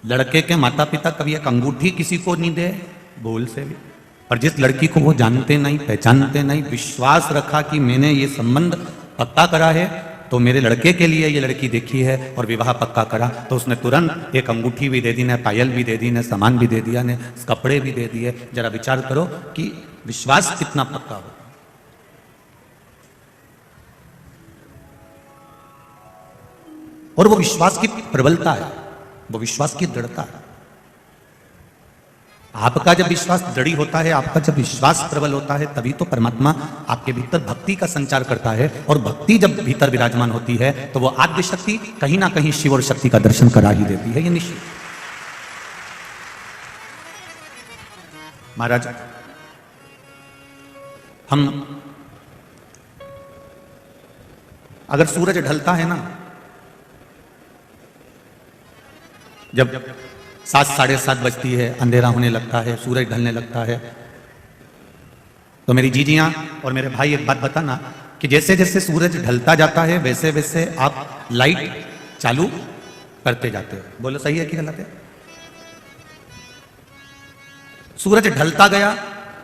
लड़के के माता पिता कभी एक अंगूठी किसी को नहीं दे भूल से भी, और जिस लड़की को वो जानते नहीं पहचानते नहीं, विश्वास रखा कि मैंने ये संबंध पक्का करा है तो मेरे लड़के के लिए ये लड़की देखी है और विवाह पक्का करा, तो उसने तुरंत एक अंगूठी भी दे दी, ने पायल भी दे दी, ने सामान भी दे दिया, ने कपड़े भी दे दिए। जरा विचार करो कि विश्वास कितना पक्का हो। और वो विश्वास की प्रबलता है, वो विश्वास की दृढ़ता है। आपका जब विश्वास दृढ़ होता है, आपका जब विश्वास प्रबल होता है, तभी तो परमात्मा आपके भीतर भक्ति का संचार करता है। और भक्ति जब भीतर विराजमान होती है तो वो आद्य शक्ति कहीं ना कहीं शिव और शक्ति का दर्शन करा ही देती है, ये निश्चित। महाराज, हम अगर सूरज ढलता है ना, जब 7 साढ़े 7 बजती है, अंधेरा होने लगता है, सूरज ढलने लगता है, तो मेरी जीजियां और मेरे भाई एक बात बताना कि जैसे जैसे सूरज ढलता जाता है वैसे वैसे आप लाइट चालू करते जाते हो। बोलो सही है कि गलत है? सूरज ढलता गया,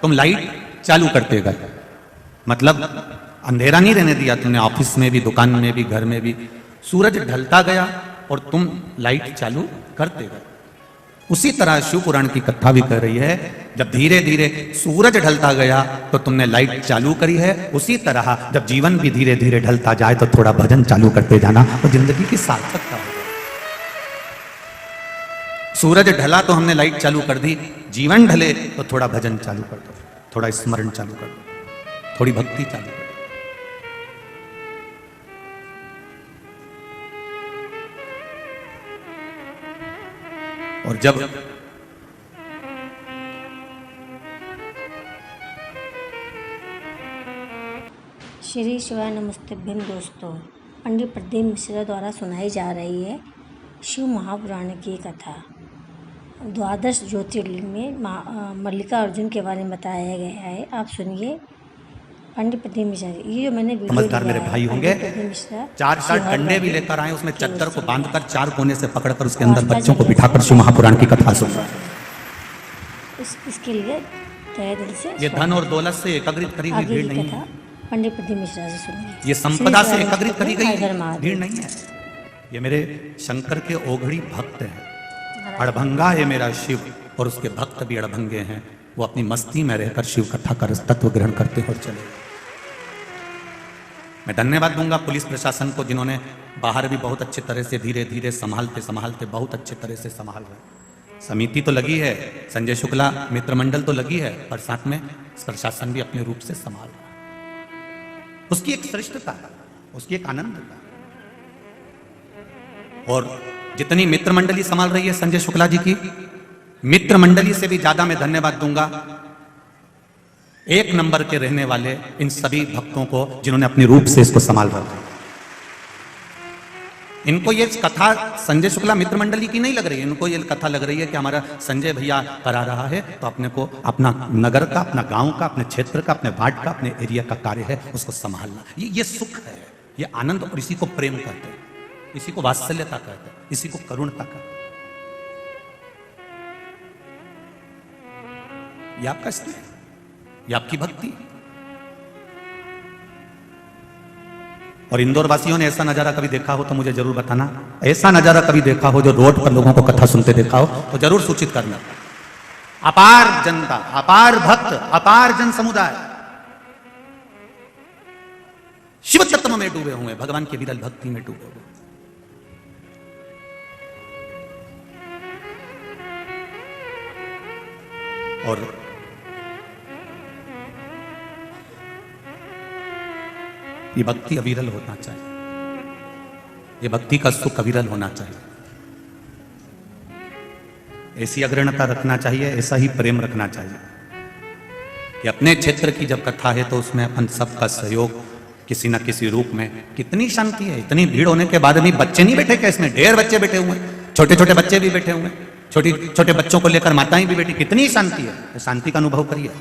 तुम लाइट चालू करते गए, मतलब अंधेरा नहीं रहने दिया तुमने, ऑफिस में भी, दुकान में भी, घर में भी। सूरज ढलता गया और तुम लाइट चालू करते गए। उसी तरह शिव पुराण की कथा भी कर रही है, जब धीरे धीरे सूरज ढलता गया तो तुमने लाइट चालू करी है। उसी तरह जब जीवन भी धीरे धीरे ढलता जाए तो थोड़ा भजन चालू करते जाना, तो जिंदगी की सार्थकता हो। सूरज ढला तो हमने लाइट चालू कर दी, जीवन ढले तो थोड़ा भजन चालू कर दो, थोड़ा स्मरण चालू कर दो, थोड़ी भक्ति चालू कर दो। और जब श्री शिवाय नमस्तभ्यम। दोस्तों, पंडित प्रदीप मिश्रा द्वारा सुनाई जा रही है शिव महापुराण की कथा। द्वादश ज्योतिर्लिंग में मल्लिका अर्जुन के बारे में बताया गया है। आप सुनिए पंडित प्रदीप मिश्रा। ये जो मैंने समझदार मेरे भाई होंगे, 4 डंडे भी लेकर आए, उसमें चद्दर को बांधकर 4 कोने से पकड़कर उसके अंदर बच्चों को बिठाकर शिव महापुराण की कथा सुन। इसके लिए तहे दिल से ये धन और दौलत से एकत्रित करी हुई भीड़ नहीं है, पंडित प्रदीप मिश्रा से सुनिए। ये संपदा से एकत्रित करी गई भीड़ नहीं है। ये मेरे शंकर के ओघड़ी भक्त हैं, अड़भंगा है मेरा शिव, और उसके भक्त भी अड़भंगे हैं। वो अपनी मस्ती में रहकर शिव कथा का तत्व ग्रहण करते और चले। मैं धन्यवाद दूंगा पुलिस प्रशासन को, जिन्होंने बाहर भी बहुत अच्छे तरह से धीरे धीरे संभालते संभालते बहुत अच्छे तरह से संभाल रहे। समिति तो लगी है, संजय शुक्ला मित्र मंडल तो लगी है, पर साथ में प्रशासन भी अपने रूप से संभाल रहा है। उसकी एक श्रेष्ठता है, उसकी एक आनंदता। और जितनी मित्र मंडली संभाल रही है संजय शुक्ला जी की, मित्र मंडली से भी ज्यादा मैं धन्यवाद दूंगा 1 नंबर के रहने वाले इन सभी भक्तों को, जिन्होंने अपने रूप से इसको संभाल रखा। इनको ये कथा संजय शुक्ला मित्र मंडली की नहीं लग रही है, इनको ये कथा लग रही है कि हमारा संजय भैया करा रहा है, तो अपने को अपना नगर का, अपना गांव का, अपने क्षेत्र का, अपने वार्ड का, अपने एरिया का कार्य है, उसको संभालना। ये सुख है, ये आनंद, और इसी को प्रेम कहते हैं, इसी को वात्सल्यता कहते हैं, इसी को करुणता कहते हैं। ये आपका स्नेह, ये आपकी भक्ति। और इंदौर वासियों ने ऐसा नजारा कभी देखा हो तो मुझे जरूर बताना। ऐसा नजारा कभी देखा हो जो रोड पर लोगों को कथा सुनते देखा हो तो जरूर सूचित करना। अपार जनता, अपार भक्त, अपार जन समुदाय शिव तत्व में डूबे हुए, भगवान की विरल भक्ति में डूबे हुए। और ये भक्ति अविरल होना चाहिए, ये भक्ति का सुख अविरल होना चाहिए। ऐसी अग्रणता रखना चाहिए, ऐसा ही प्रेम रखना चाहिए कि अपने क्षेत्र की जब कथा है तो उसमें अपन सबका सहयोग किसी न किसी रूप में। कितनी शांति है, इतनी भीड़ होने के बाद भी बच्चे नहीं बैठे क्या इसमें? ढेर बच्चे बैठे हुए, छोटे छोटे बच्चे भी बैठे हुए, छोटे छोटे बच्चों को लेकर माताएं भी बैठी। कितनी शांति है, तो शांति का अनुभव करिए।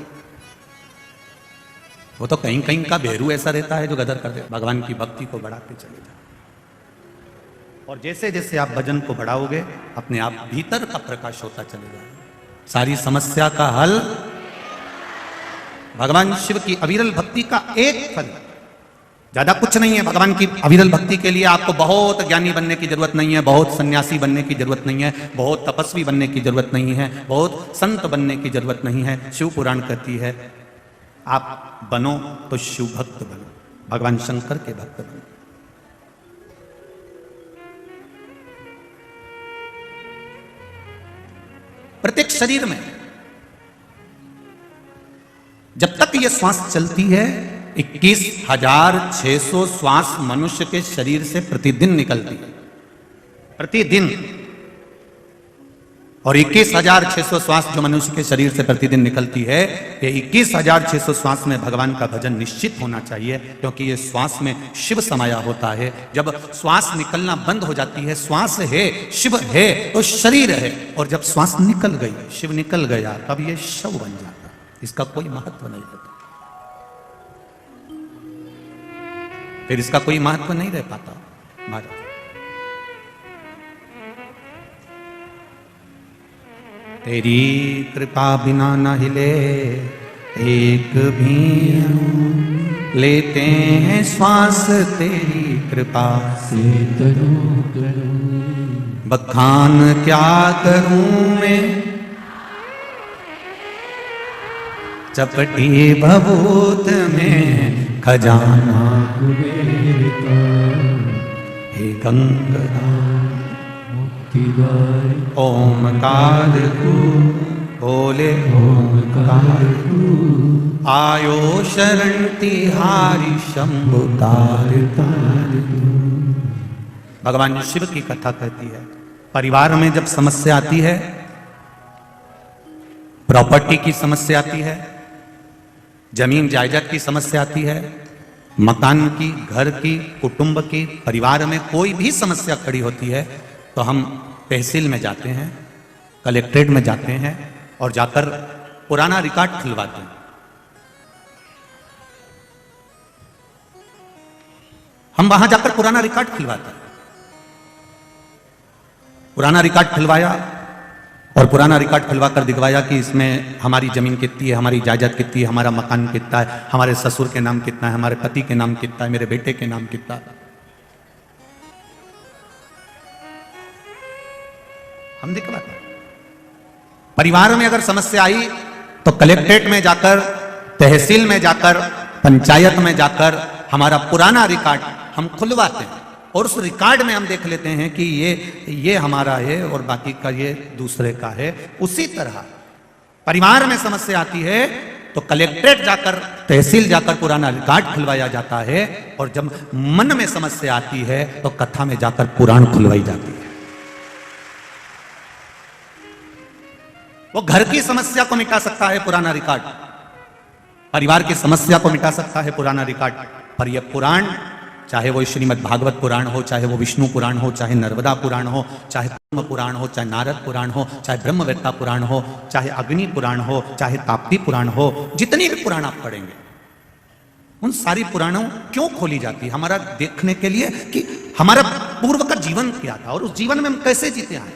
वो तो कहीं कहीं का भेरू ऐसा रहता है जो गदर कर दे। भगवान की भक्ति को बढ़ाते चले जाए। और जैसे जैसे आप भजन को बढ़ाओगे अपने आप भीतर का प्रकाश होता चलेगा। सारी समस्या का हल भगवान शिव की अविरल भक्ति का एक फल, ज्यादा कुछ नहीं है। भगवान की अविरल भक्ति के लिए आपको बहुत ज्ञानी बनने की जरूरत नहीं है, बहुत सन्यासी बनने की जरूरत नहीं है, बहुत तपस्वी बनने की जरूरत नहीं है, बहुत संत बनने की जरूरत नहीं है। शिव पुराण कहती है आप बनो तो शिव भक्त बनो, भगवान शंकर के भक्त बनो। प्रत्येक शरीर में जब तक ये श्वास चलती है 21,600 श्वास मनुष्य के शरीर से प्रतिदिन निकलती है, प्रतिदिन। और 21,600 श्वास जो मनुष्य के शरीर से प्रतिदिन निकलती है, ये 21,600 श्वास में भगवान का भजन निश्चित होना चाहिए, क्योंकि ये श्वास में शिव समाया होता है। जब श्वास निकलना बंद हो जाती है, श्वास है, शिव है तो शरीर है, और जब श्वास निकल गई, शिव निकल गया, तब ये शव बन जाता, इसका कोई महत्व नहीं रहता, फिर इसका कोई महत्व नहीं रह पाता। महाराज तेरी कृपा बिना न हिले एक भी अणु, लेते हैं श्वास तेरी कृपा से बखान क्या करूं मैं, चपटी भभूत में खजाना हे गंगा ओमकार बोले ओमकार आयो शरण तिहारी शंभु तार तार। भगवान शिव की कथा कहती है परिवार में जब समस्या आती है, प्रॉपर्टी की समस्या आती है, जमीन जायदाद की समस्या आती है, मकान की, घर की, कुटुंब की, परिवार में कोई भी समस्या खड़ी होती है, तो हम तहसील में जाते हैं, कलेक्ट्रेट में जाते हैं और जाकर पुराना रिकॉर्ड खुलवाते हैं। हम वहां जाकर पुराना रिकॉर्ड खुलवाते हैं। पुराना रिकॉर्ड खुलवाया और पुराना रिकॉर्ड खुलवा कर दिखवाया कि इसमें हमारी जमीन कितनी है, हमारी जायदाद कितनी है, हमारा मकान कितना है, हमारे ससुर के नाम कितना है, हमारे पति के नाम कितना है, मेरे बेटे के नाम कितना है। हम दिखवाते हैं। परिवार में अगर समस्या आई तो कलेक्ट्रेट में जाकर, तहसील में जाकर, पंचायत में जाकर हमारा पुराना रिकॉर्ड हम खुलवाते हैं और उस रिकॉर्ड में हम देख लेते हैं कि ये हमारा है और बाकी का ये दूसरे का है। उसी तरह परिवार में समस्या आती है तो कलेक्ट्रेट जाकर, तहसील जाकर पुराना रिकॉर्ड खुलवाया जाता है, और जब मन में समस्या आती है तो कथा में जाकर पुराण खुलवाई जाती है। वो घर की समस्या को मिटा सकता है पुराना रिकॉर्ड, परिवार की समस्या को मिटा सकता है पुराना रिकॉर्ड, पर यह पुराण, चाहे वो श्रीमद् भागवत पुराण हो, चाहे वो विष्णु पुराण हो, चाहे नर्मदा पुराण हो, चाहे पद्म पुराण हो, चाहे नारद पुराण हो, चाहे ब्रह्मवेत्ता पुराण हो, चाहे अग्नि पुराण हो, चाहे ताप्ती पुराण हो, जितनी भी पुराण आप पढ़ेंगे, उन सारी पुराणों क्यों खोली जाती है? हमारा देखने के लिए कि हमारा पूर्व का जीवन क्या था और उस जीवन में हम कैसे जीते आए।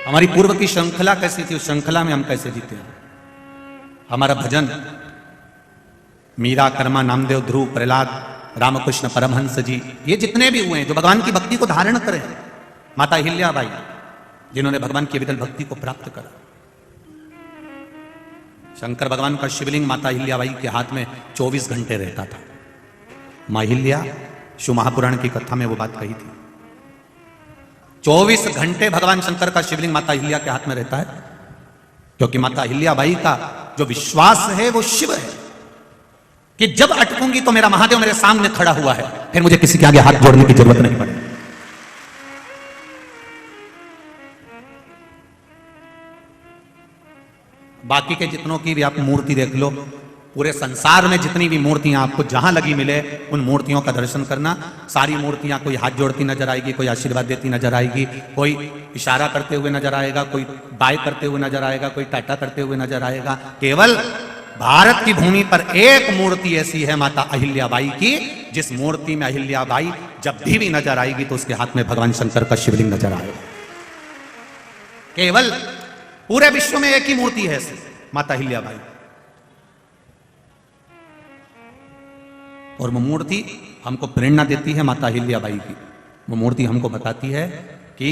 हमारी पूर्व की श्रृंखला कैसी थी, उस श्रृंखला में हम कैसे जीते हैं। हमारा भजन मीरा, कर्मा, नामदेव, ध्रुव, प्रहलाद, रामकृष्ण परमहंस जी, ये जितने भी हुए हैं जो भगवान की भक्ति को धारण करें, माता अहिल्याबाई जिन्होंने भगवान की विरल भक्ति को प्राप्त करा, शंकर भगवान का शिवलिंग माता अहिल्याबाई के हाथ में 24 घंटे रहता था। मां अहिल्या, शिव महापुराण की कथा में वो बात कही थी। 24 घंटे भगवान शंकर का शिवलिंग माता अहिल्या के हाथ में रहता है, क्योंकि माता अहिल्याबाई का जो विश्वास है वो शिव है कि जब अटकूंगी तो मेरा महादेव मेरे सामने खड़ा हुआ है, फिर मुझे किसी के आगे हाथ जोड़ने की जरूरत नहीं पड़ेगी। बाकी के जितनों की भी आप मूर्ति देख लो, पूरे संसार में जितनी भी मूर्तियां आपको जहां लगी मिले, उन मूर्तियों का दर्शन करना। सारी मूर्तियां कोई हाथ जोड़ती नजर आएगी, कोई आशीर्वाद देती नजर आएगी, कोई इशारा करते हुए नजर आएगा, कोई बाय करते हुए नजर आएगा, कोई टाटा करते हुए नजर आएगा। केवल भारत की भूमि पर एक मूर्ति ऐसी है माता अहिल्याबाई की, जिस मूर्ति में अहिल्याबाई जब भी नजर आएगी तो उसके हाथ में भगवान शंकर का शिवलिंग नजर आएगा। केवल पूरे विश्व में एक ही मूर्ति है ऐसी, माता अहिल्याबाई। और वो मूर्ति हमको प्रेरणा देती है माता अहिल्याबाई की। वो मूर्ति हमको बताती है कि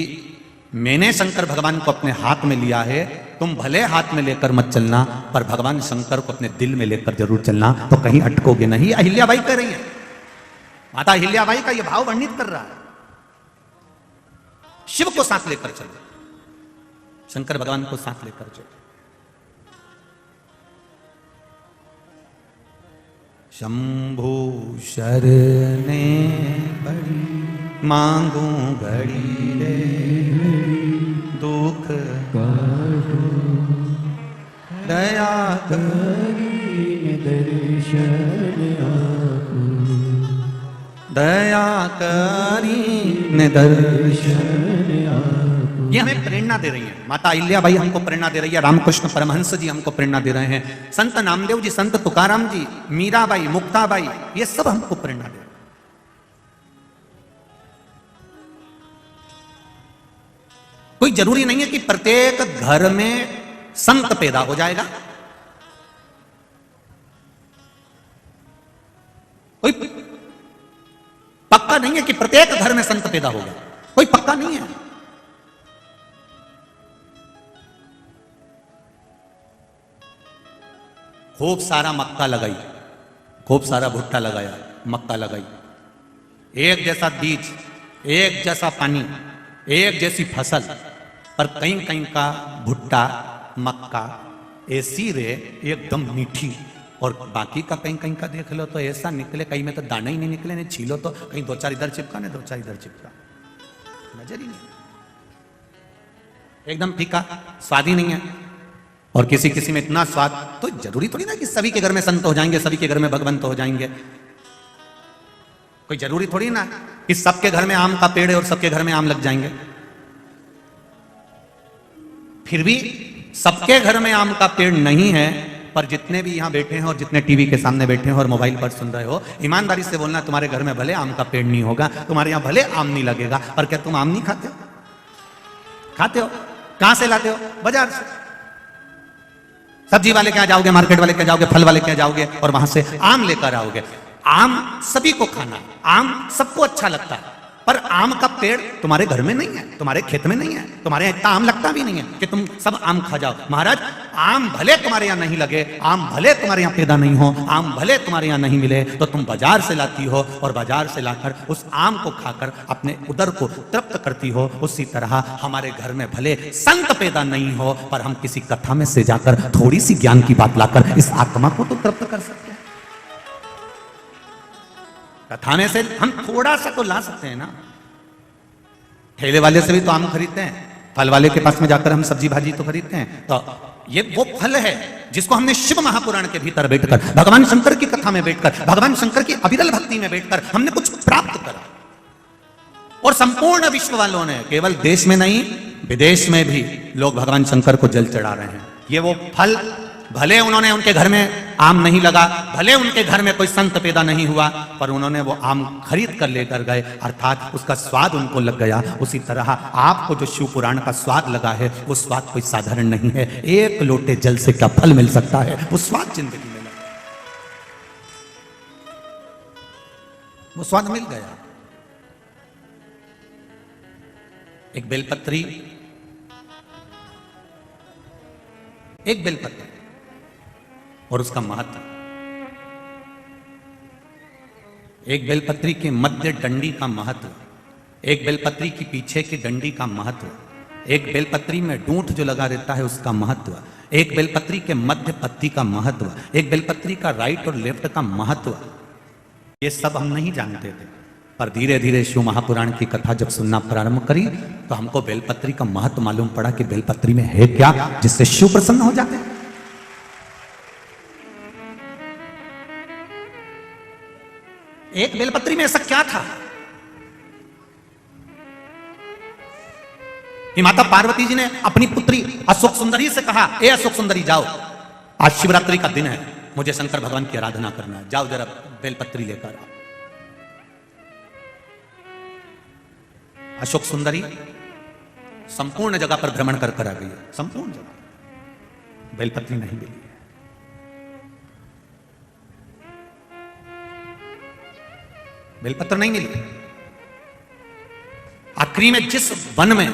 मैंने शंकर भगवान को अपने हाथ में लिया है, तुम भले हाथ में लेकर मत चलना, पर भगवान शंकर को अपने दिल में लेकर जरूर चलना, तो कहीं अटकोगे नहीं। अहिल्याबाई कह रही है, माता अहिल्याबाई का यह भाव वर्णित कर रहा है। शिव को साथ लेकर चलो, शंकर भगवान को साथ लेकर चलो। शंभु शरणे बड़ी मांगू घड़ी रे, दुख दया करी दर्शन दया करी दर्शन। ये हमें प्रेरणा दे रही है माता अहिल्याबाई, हमको प्रेरणा दे रही है। रामकृष्ण परमहंस जी हमको प्रेरणा दे रहे हैं, संत नामदेव जी, संत तुकाराम जी, मीराबाई, मुक्ताबाई, ये सब हमको प्रेरणा दे रहे हैं। कोई जरूरी नहीं है कि प्रत्येक घर में संत पैदा हो जाएगा, कोई पक्का नहीं है कि प्रत्येक घर में संत पैदा होगा, कोई पक्का नहीं है। खूब सारा मक्का लगाई, खूब सारा भुट्टा लगाया, मक्का लगाई, एक जैसा बीज, एक जैसा पानी, एक जैसी फसल, पर कहीं कहीं का भुट्टा मक्का ऐसी रे एकदम मीठी, और बाकी का कहीं कहीं का देख लो तो ऐसा निकले, कहीं में तो दाना ही नहीं निकले, नहीं छीलो तो कहीं दो चार इधर चिपका, नहीं दो चार इधर चिपका, नजर ही नहीं, एकदम फीका, स्वाद ही नहीं है। और किसी किसी में इतना स्वाद, तो जरूरी थोड़ी ना कि सभी के घर में संत हो जाएंगे, सभी के घर में भगवंत हो जाएंगे। कोई जरूरी थोड़ी ना कि सबके घर में आम का पेड़ है और सबके घर में आम लग जाएंगे। फिर भी सबके घर में आम का पेड़ नहीं है, पर जितने भी यहां बैठे हैं और जितने टीवी के सामने बैठे हैं और मोबाइल पर सुन रहे हो, ईमानदारी से बोलना, तुम्हारे घर में भले आम का पेड़ नहीं होगा, तुम्हारे यहां भले आम नहीं लगेगा, पर क्या तुम आम नहीं खाते हो? खाते हो। कहां से लाते हो? बाजार से। सब्जी वाले के यहाँ जाओगे, मार्केट वाले के यहाँ जाओगे, फल वाले के यहाँ जाओगे और वहां से आम लेकर आओगे। आम सभी को खाना, आम सबको अच्छा लगता है, पर आम का पेड़ तुम्हारे घर में नहीं है, तुम्हारे खेत में नहीं है, तुम्हारे यहाँ इतना आम लगता भी नहीं है कि तुम सब आम खा जाओ। महाराज, आम भले तुम्हारे यहाँ नहीं लगे, आम भले तुम्हारे यहाँ पैदा नहीं हो, आम भले तुम्हारे यहाँ नहीं मिले, तो तुम बाजार से लाती हो और बाजार से लाकर उस आम को खाकर अपने उदर को तृप्त करती हो। उसी तरह हमारे घर में भले संत पैदा नहीं हो, पर हम किसी कथा में से जाकर थोड़ी सी ज्ञान की बात लाकर इस आत्मा को तो तृप्त कर सकते हैं। कथा में से हम थोड़ा सा तो ला सकते हैं ना। ठेले वाले से भी तो आम खरीदते हैं, फल वाले के पास में जाकर हम सब्जी भाजी तो खरीदते हैं। तो ये वो फल है जिसको हमने शिव महापुराण के भीतर बैठकर, भगवान शंकर की कथा में बैठकर, भगवान शंकर की अविरल भक्ति में बैठकर हमने कुछ प्राप्त करा। और संपूर्ण विश्व वालों ने, केवल देश में नहीं विदेश में भी लोग भगवान शंकर को जल चढ़ा रहे हैं। ये वो फल, भले उन्होंने, उनके घर में आम नहीं लगा, भले उनके घर में कोई संत पैदा नहीं हुआ, पर उन्होंने वो आम खरीद कर लेकर गए, अर्थात उसका स्वाद उनको लग गया। उसी तरह आपको जो शिव पुराण का स्वाद लगा है, वो स्वाद कोई साधारण नहीं है। एक लोटे जल से क्या फल मिल सकता है, वो स्वाद जिंदगी में लगा, वो स्वाद मिल गया। एक बेलपत्री, एक बेलपत्री और उसका महत्व। एक बेलपत्री के मध्य डंडी का महत्व, एक बेलपत्री की पीछे की डंडी का महत्व, एक बेलपत्री में डूंठ जो लगा रहता है उसका महत्व, एक बेलपत्री के मध्य पत्ती का महत्व, एक बेलपत्री का राइट और लेफ्ट का महत्व, ये सब हम नहीं जानते थे। पर धीरे धीरे शिव महापुराण की कथा जब सुनना प्रारंभ करी, तो हमको बेलपत्री का महत्व मालूम पड़ा कि बेलपत्री में है क्या जिससे शिव प्रसन्न हो जाते हैं। एक बेलपत्री में ऐसा क्या था कि माता पार्वती जी ने अपनी पुत्री अशोक सुंदरी से कहा, ए अशोक सुंदरी जाओ, आज शिवरात्रि का दिन है, मुझे शंकर भगवान की आराधना करना है, जाओ जरा बेलपत्री लेकर आओ। अशोक सुंदरी संपूर्ण जगह पर भ्रमण कर आ गई है, संपूर्ण जगह, बेलपत्री नहीं मिली है। बेलपत्र नहीं मिली। आखिरी में जिस वन में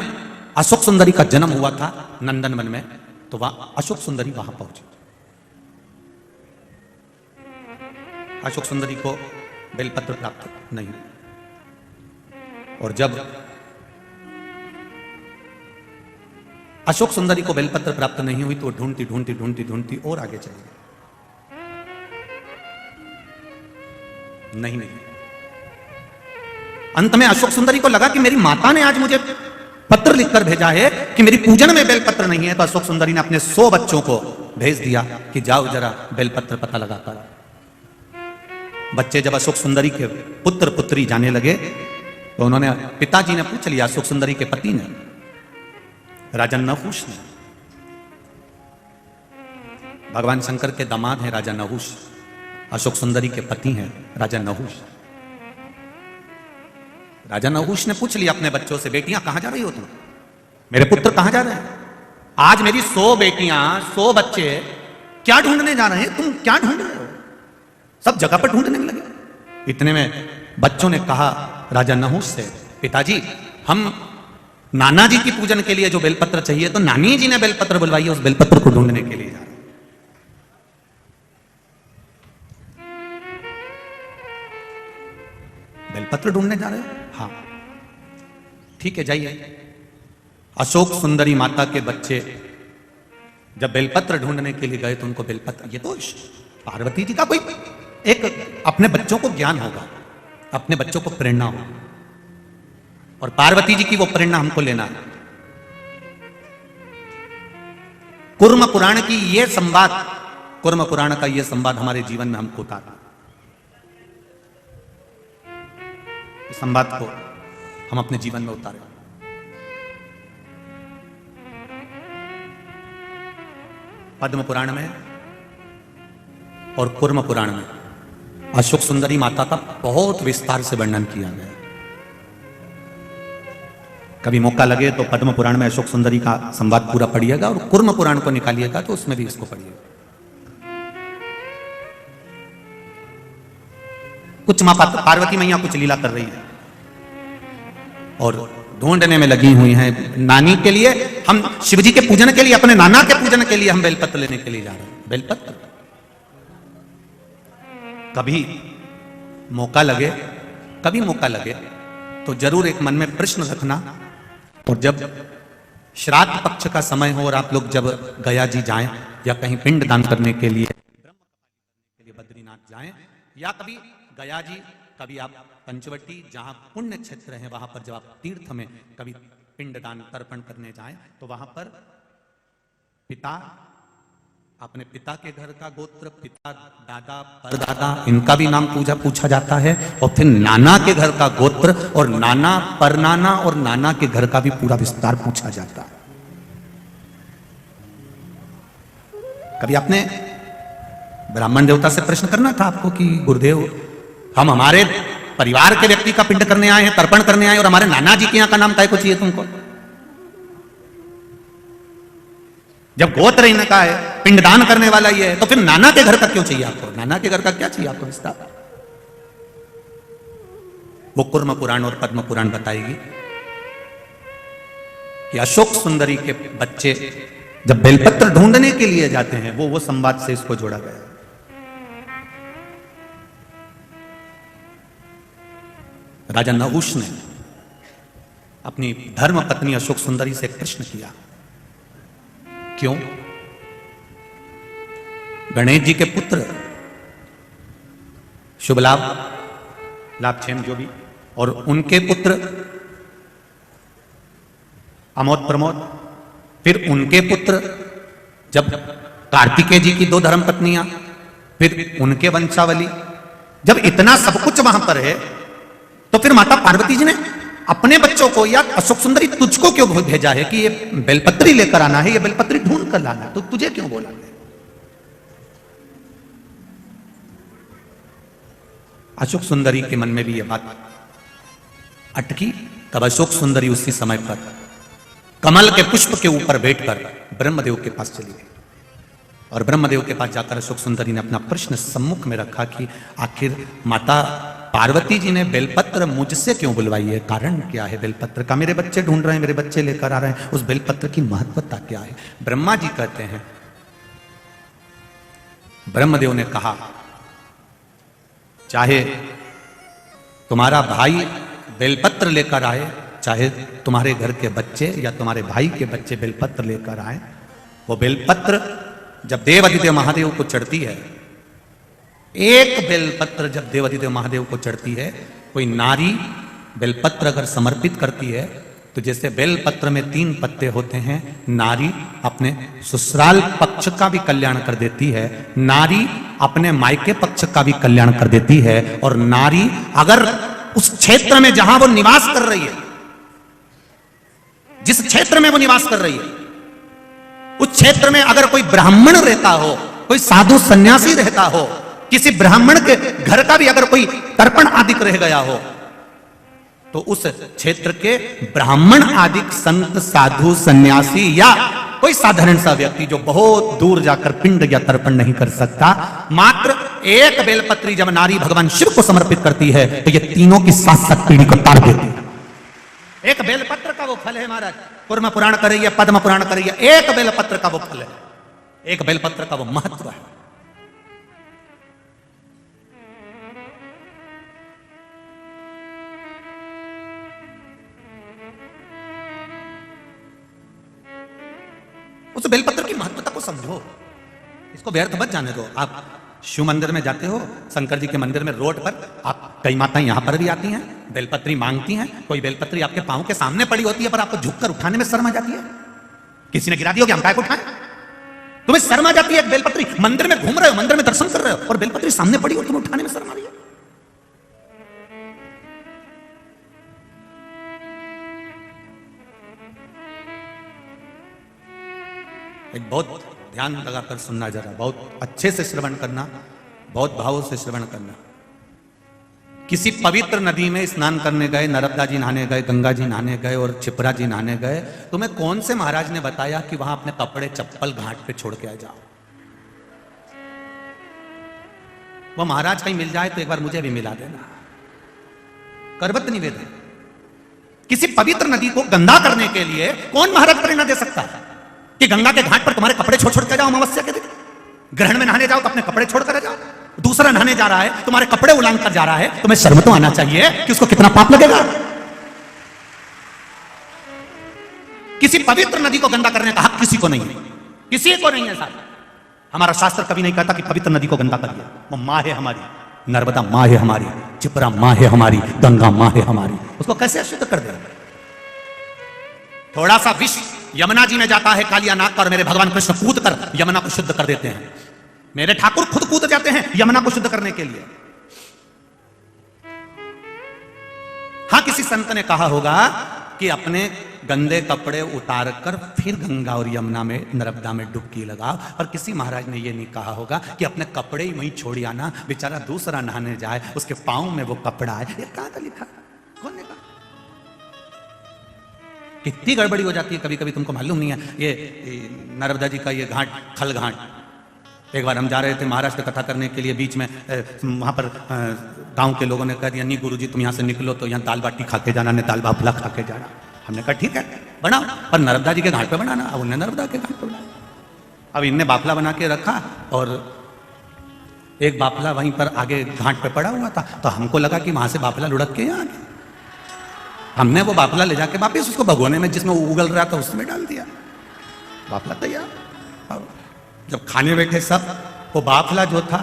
अशोक सुंदरी का जन्म हुआ था, नंदन वन में, तो वहां अशोक सुंदरी वहां पहुंची। अशोक सुंदरी को बेलपत्र प्राप्त नहीं हुआ। और जब अशोक सुंदरी को बेलपत्र प्राप्त नहीं हुई तो वो ढूंढती ढूंढती ढूंढती ढूंढती और आगे चली गई। नहीं नहीं, अंत में अशोक सुंदरी को लगा कि मेरी माता ने आज मुझे पत्र लिखकर भेजा है कि मेरी पूजन में बेलपत्र नहीं है। तो अशोक सुंदरी ने अपने 100 बच्चों को भेज दिया कि जाओ जरा बेलपत्र पता लगाकर। बच्चे जब अशोक सुंदरी के पुत्र पुत्री जाने लगे तो उन्होंने, पिताजी ने पूछ लिया, अशोक सुंदरी के पति ने, राजा नहुष ने, भगवान शंकर के दामाद हैं राजा नहुष, अशोक सुंदरी के पति हैं राजा नहुष। राजा नहुष ने पूछ लिया अपने बच्चों से, बेटियां कहां जा रही हो तुम, मेरे पुत्र कहां जा रहे हैं? आज मेरी 100 बेटियां 100 बच्चे क्या ढूंढने जा रहे हैं, तुम क्या ढूंढ रहे हो? सब जगह पर ढूंढने में लगे। इतने में बच्चों ने कहा राजा नहुष से, पिताजी हम नाना जी की पूजन के लिए जो बेलपत्र चाहिए तो नानी जी ने बेलपत्र बुलवाई है, उस बेलपत्र को ढूंढने के लिए जा रहे हैं। बेलपत्र ढूंढने जा रहे हो? हाँ ठीक है, जाइए। अशोक सुंदरी माता के बच्चे जब बेलपत्र ढूंढने के लिए गए तो उनको बेलपत्र, ये तो पार्वती जी का कोई एक अपने बच्चों को ज्ञान होगा, अपने बच्चों को प्रेरणा होगा, और पार्वती जी की वो प्रेरणा हमको लेना है। कुर्म पुराण की ये संवाद, कुर्म पुराण का ये संवाद हमारे जीवन में हमको उतारना, इस संवाद को हम अपने जीवन में उतारें। पद्म पुराण में और कुर्म पुराण में अशोक सुंदरी माता का बहुत विस्तार से वर्णन किया गया। कभी मौका लगे तो पद्म पुराण में अशोक सुंदरी का संवाद पूरा पढ़िएगा, और कुर्म पुराण को निकालिएगा तो उसमें भी इसको पढ़िएगा। कुछ माँ पार्वती मैया कुछ लीला कर रही है और ढूंढने में लगी हुई हैं नानी के लिए। हम शिवजी के पूजन के लिए, अपने नाना के पूजन के लिए हम बेलपत्र लेने के लिए जा रहे हैं। बेलपत्र कभी मौका लगे, कभी मौका लगे तो जरूर एक मन में प्रश्न रखना, और जब श्राद्ध पक्ष का समय हो और आप लोग जब गया जी जाएं या कहीं पिंड दान करने के लिए बद्रीनाथ जाएं, या कभी गया जी, कभी आप पंचवटी, जहां पुण्य क्षेत्र है वहां पर जब आप तीर्थ में कभी पिंड दान तर्पण करने जाएं तो वहां पर पिता, अपने पिता के घर का गोत्र, पिता, दादा, परदादा, इनका भी नाम पूछा जाता है, और फिर नाना के घर का गोत्र और नाना, परनाना और नाना के घर का भी पूरा विस्तार पूछा जाता है। कभी आपने ब्राह्मण देवता से प्रश्न करना था आपको कि गुरुदेव, हम हमारे परिवार के व्यक्ति का पिंड करने आए हैं, तर्पण करने आए, और हमारे नाना जी के यहां का नाम काय को चाहिए तुमको? जब गोत्र इनका है, पिंडदान करने वाला ये है, तो फिर नाना के घर का क्यों चाहिए आपको? नाना के घर का क्या चाहिए आपको विस्तार? वो कुर्म पुराण और पद्म पुराण बताएगी कि अशोक सुंदरी के बच्चे जब बेलपत्र ढूंढने के लिए जाते हैं, वो संवाद से इसको जोड़ा गया। राजा नहुष ने अपनी धर्म पत्नी अशोक सुंदरी से एक प्रश्न किया, क्यों? गणेश जी के पुत्र शुभ लाभ, लाभक्षेम जो भी, और उनके पुत्र अमोद प्रमोद, फिर उनके पुत्र, जब कार्तिकेय जी की 2 धर्म पत्नियां, फिर उनके वंशावली, जब इतना सब कुछ वहां पर है, तो फिर माता पार्वती जी ने अपने बच्चों को या अशोक सुंदरी तुझको क्यों भेजा है कि ये बेलपत्री लेकर आना है, ये बेलपत्री ढूंढ कर लाना, तो तुझे क्यों बोला? अशोक सुंदरी के मन में भी यह बात अटकी। तब अशोक सुंदरी उसी समय पर कमल के पुष्प के ऊपर बैठकर ब्रह्मदेव के पास चली गई और ब्रह्मदेव के पास जाकर अशोक सुंदरी ने अपना प्रश्न सम्मुख में रखा कि आखिर माता पार्वती जी ने बेलपत्र मुझसे क्यों बुलवाई है, कारण क्या है बेलपत्र का? मेरे बच्चे ढूंढ रहे हैं, मेरे बच्चे लेकर आ रहे हैं, उस बेलपत्र की महत्वता क्या है? ब्रह्मा जी कहते हैं, ब्रह्मदेव ने कहा, चाहे तुम्हारा भाई बेलपत्र लेकर आए, चाहे तुम्हारे घर के बच्चे या तुम्हारे भाई के बच्चे बेलपत्र लेकर आए, वो बेलपत्र जब देवादिदेव महादेव को चढ़ती है, एक बेलपत्र जब देवादिदेव महादेव को चढ़ती है, कोई नारी बेलपत्र अगर समर्पित करती है तो जैसे बेलपत्र में 3 पत्ते होते हैं, नारी अपने ससुराल पक्ष का भी कल्याण कर देती है, नारी अपने मायके पक्ष का भी कल्याण कर देती है, और नारी अगर उस क्षेत्र में जहां वो निवास कर रही है, जिस क्षेत्र में वो निवास कर रही है, उस क्षेत्र में अगर कोई ब्राह्मण रहता हो, कोई साधु सन्यासी रहता हो, किसी ब्राह्मण के घर का भी अगर कोई तर्पण आदि रह गया हो, तो उस क्षेत्र के ब्राह्मण आदि संत साधु सन्यासी या कोई साधारण सा व्यक्ति जो बहुत दूर जाकर पिंड या तर्पण नहीं कर सकता, मात्र एक बेलपत्री जब नारी भगवान शिव को समर्पित करती है तो ये तीनों की 7 पीढ़ी को तार देती है। एक बेलपत्र का वो फल है महाराज, कुर्म पुराण कर रही है, पद्म पुराण कर रही है, एक बेलपत्र का वो फल है, एक बेलपत्र का वो महत्व है। उस बेलपत्र की महत्वता को समझो, इसको व्यर्थ मत जाने दो। आप शिव मंदिर में जाते हो, शंकर जी के मंदिर में रोड पर आप, कई माताएं यहां पर भी आती हैं, बेलपत्री मांगती हैं, कोई बेलपत्री आपके पांव के सामने पड़ी होती है पर आपको झुककर उठाने में शर्म आ जाती है। किसी ने गिरा दी हो कि हम काय को उठाएं, तुम्हें शर्म आ जाती है। एक बेलपत्री, मंदिर में घूम रहे हो, मंदिर में दर्शन कर रहे हो और बेलपत्री सामने पड़ी हो, तुम्हें उठाने में शर्म आ रही है। एक बहुत ध्यान लगाकर सुनना, जरा बहुत अच्छे से श्रवण करना, बहुत भाव से श्रवण करना। किसी पवित्र नदी में स्नान करने गए, नर्मदा जी नहाने गए, गंगा जी नहाने गए और क्षिप्रा जी नहाने गए, तुम्हें कौन से महाराज ने बताया कि वहां अपने कपड़े चप्पल घाट पे छोड़ के आ जाओ? वो महाराज कहीं मिल जाए तो एक बार मुझे भी मिला देना। करवत निवेदन, किसी पवित्र नदी को गंदा करने के लिए कौन महाराज प्रेरणा दे सकता है कि गंगा के घाट पर तुम्हारे कपड़े छोड़ छोड़ के जाओ अमावस्या के दिन? ग्रहण में नहाने जाओ तो अपने कपड़े छोड़ कर जाओ, दूसरा नहाने जा रहा है, तुम्हारे कपड़े उलांग कर जा रहा है, तुम्हें शर्म तो आना चाहिए कि उसको कितना पाप लगेगा। किसी पवित्र नदी को गंदा करने का हक किसी को नहीं है, किसी को नहीं है साहब। हमारा शास्त्र कभी नहीं कहता कि पवित्र नदी को गंदा करिए। वो माँ है हमारी, नर्मदा माँ है हमारी, क्षिप्रा माँ है हमारी, गंगा माँ है हमारी, उसको कैसे अशुद्ध कर दे? थोड़ा सा विष यमुना जी में जाता है कालिया नाग पर, मेरे भगवान कृष्ण कूद कर यमुना को शुद्ध कर देते हैं। मेरे ठाकुर खुद कूद जाते हैं यमुना को शुद्ध करने के लिए। हां, किसी संत ने कहा होगा कि अपने गंदे कपड़े उतारकर फिर गंगा और यमुना में, नर्मदा में डुबकी लगाओ, और किसी महाराज ने यह नहीं कहा होगा कि अपने कपड़े ही वहीं छोड़ आना, बेचारा दूसरा नहाने जाए उसके पांव में वो कपड़ा है। ये कहां का लिखा? कौन ने कहा? कितनी गड़बड़ी हो जाती है कभी कभी, तुमको मालूम नहीं है। ये नर्मदा जी का ये घाट, खल घाट, एक बार हम जा रहे थे महाराष्ट्र कथा करने के लिए, बीच में वहां पर गांव के लोगों ने कह दिया, नहीं गुरुजी तुम यहां से निकलो तो यहां दाल बाटी खा के जाना, नहीं दाल बाफला खा के जाना। हमने कहा ठीक है बनाओ, पर नर्मदा जी के घाट पे बनाना। अब उन्हें नर्मदा के घाट पे बनाया। अब इनने बाफला बना के रखा और एक बाफला वहीं पर आगे घाट पे पड़ा हुआ था, तो हमको लगा कि वहां से बाफला लुढ़क के यहाँ हमने वो बाफला ले जाके वापिस उसको भगोने में जिसमें उगल रहा था उसमें डाल दिया, बाफला तैयार। जब खाने बैठे सब, वो बाफला जो था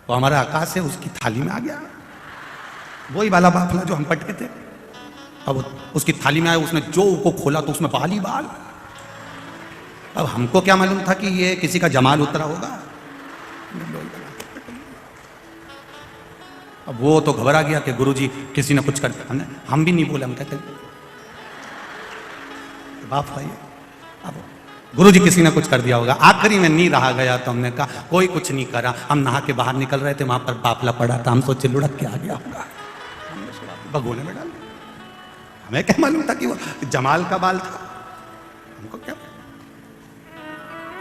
वो हमारा आकाश से उसकी थाली में आ गया, वही वाला बाफला जो हम पटके थे। अब उसकी थाली में आया, उसने जो को खोला तो उसमें बाल ही बाल। अब हमको क्या मालूम था कि ये किसी का जमाल उतरा होगा। अब वो तो घबरा गया कि गुरुजी किसी ने कुछ कर दिया। हम भी नहीं बोले, हम कहते बाप भाई। अब गुरुजी किसी ने कुछ कर दिया होगा। आखिरी में नहीं रहा गया तो हमने कहा कोई कुछ नहीं करा। हम नहा के बाहर निकल रहे थे, वहां पर बाफला पड़ा था, हम सोचे लुढ़क के आ गया होगा, भगोने में डाल। हमें क्या मालूम था कि वो जमाल का बाल था, हमको क्या।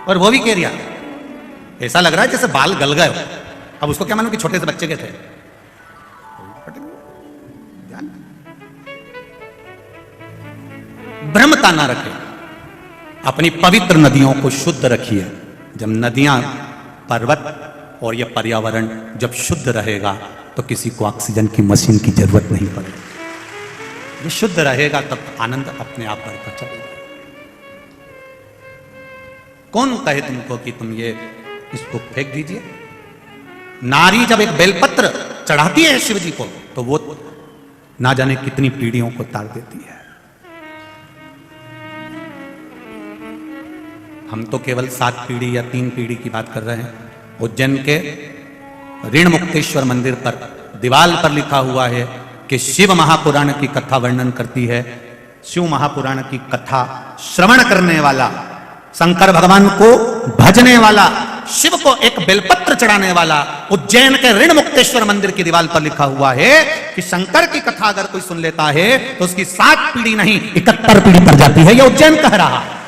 और वो भी कह रहा ऐसा लग रहा है जैसे बाल गल गए हो। अब उसको क्या मालूम कि छोटे से बच्चे के थे। भ्रमता ना रखे, अपनी पवित्र नदियों को शुद्ध रखिए। जब नदियां, पर्वत और यह पर्यावरण जब शुद्ध रहेगा तो किसी को ऑक्सीजन की मशीन की जरूरत नहीं पड़ेगी। ये शुद्ध रहेगा तब आनंद अपने आप बढ़ता चलेगा। कौन कहे तुमको कि तुम ये इसको फेंक दीजिए। नारी जब एक बेलपत्र चढ़ाती है शिव जी को तो वो ना जाने कितनी पीढ़ियों को तार देती है। हम तो केवल 7 पीढ़ी या 3 पीढ़ी की बात कर रहे हैं। उज्जैन के ऋण मुक्तेश्वर मंदिर पर दीवाल पर लिखा हुआ है कि शिव महापुराण की कथा वर्णन करती है। शिव महापुराण की कथा श्रवण करने वाला, शंकर भगवान को भजने वाला, शिव को एक बेलपत्र चढ़ाने वाला, उज्जैन के ऋण मुक्तेश्वर मंदिर की दीवार पर लिखा हुआ है कि शंकर की कथा अगर कोई सुन लेता है तो उसकी 7 पीढ़ी नहीं 71 पीढ़ी पर जाती है। यह उज्जैन कह रहा है।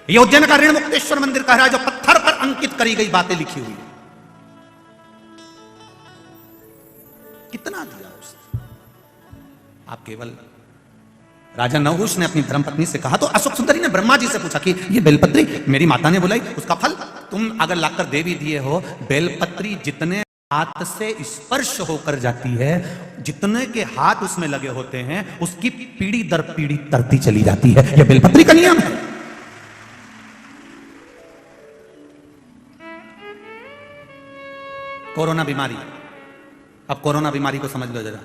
यह उज्जैन का ऋण मुक्तेश्वर मंदिर कह रहा है, जो पत्थर पर अंकित करी गई बातें लिखी हुई। कितना दिया उसने। आप केवल राजा नहुष ने अपनी धर्मपत्नी से कहा तो अशोक सुंदरी ने ब्रह्मा जी से पूछा कि ये बेलपत्री मेरी माता ने बुलाई, उसका फल तुम अगर लाकर देवी दिए हो। बेलपत्री जितने हाथ से स्पर्श होकर जाती है, जितने के हाथ उसमें लगे होते हैं, उसकी पीढ़ी दर पीढ़ी तरती चली जाती है। यह बेलपत्री का नियम है। कोरोना बीमारी, अब कोरोना बीमारी को समझ लो जरा।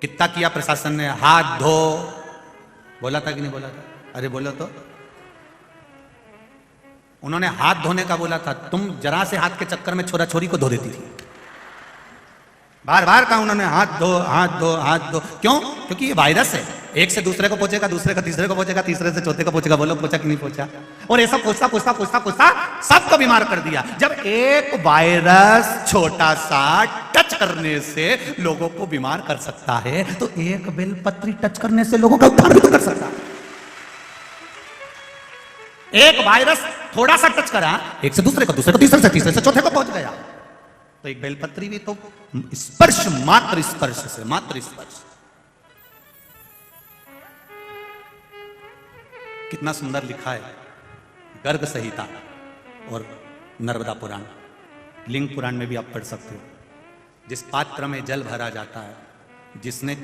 कितना किया प्रशासन ने, हाथ धो, बोला था कि नहीं बोला था? अरे बोलो तो। उन्होंने हाथ धोने का बोला था, तुम जरा से हाथ के चक्कर में छोरा छोरी को धो देती थी। बार बार कहा उन्होंने हाथ धो, हाथ धो, हाथ धो। क्यों? क्योंकि ये वायरस है, एक से दूसरे को पहुंचेगा, दूसरे का तीसरे को पहुंचेगा, तीसरे से चौथे को पहुंचेगा। बोलो पहुंचा कि नहीं पहुंचा? और ऐसा पूछता पूछता पूछता पूछता सबको बीमार कर दिया। जब एक वायरस छोटा सा टच करने से लोगों को बीमार कर सकता है तो एक बेलपत्री टच करने से लोगों का उद्धार भी तो कर सकता है। एक वायरस थोड़ा सा टच करा, एक से दूसरे को, दूसरे को तीसरे से, तीसरे से चौथे को पहुंच गया। तो एक बेलपत्री भी तो स्पर्श, मात्र स्पर्श से, मात्र स्पर्श। कितना सुंदर लिखा है गर्ग संहिता और नर्मदा पुराण, लिंग पुराण में भी आप पढ़ सकते हो। जिस पात्र में जल भरा जाता है, जिसने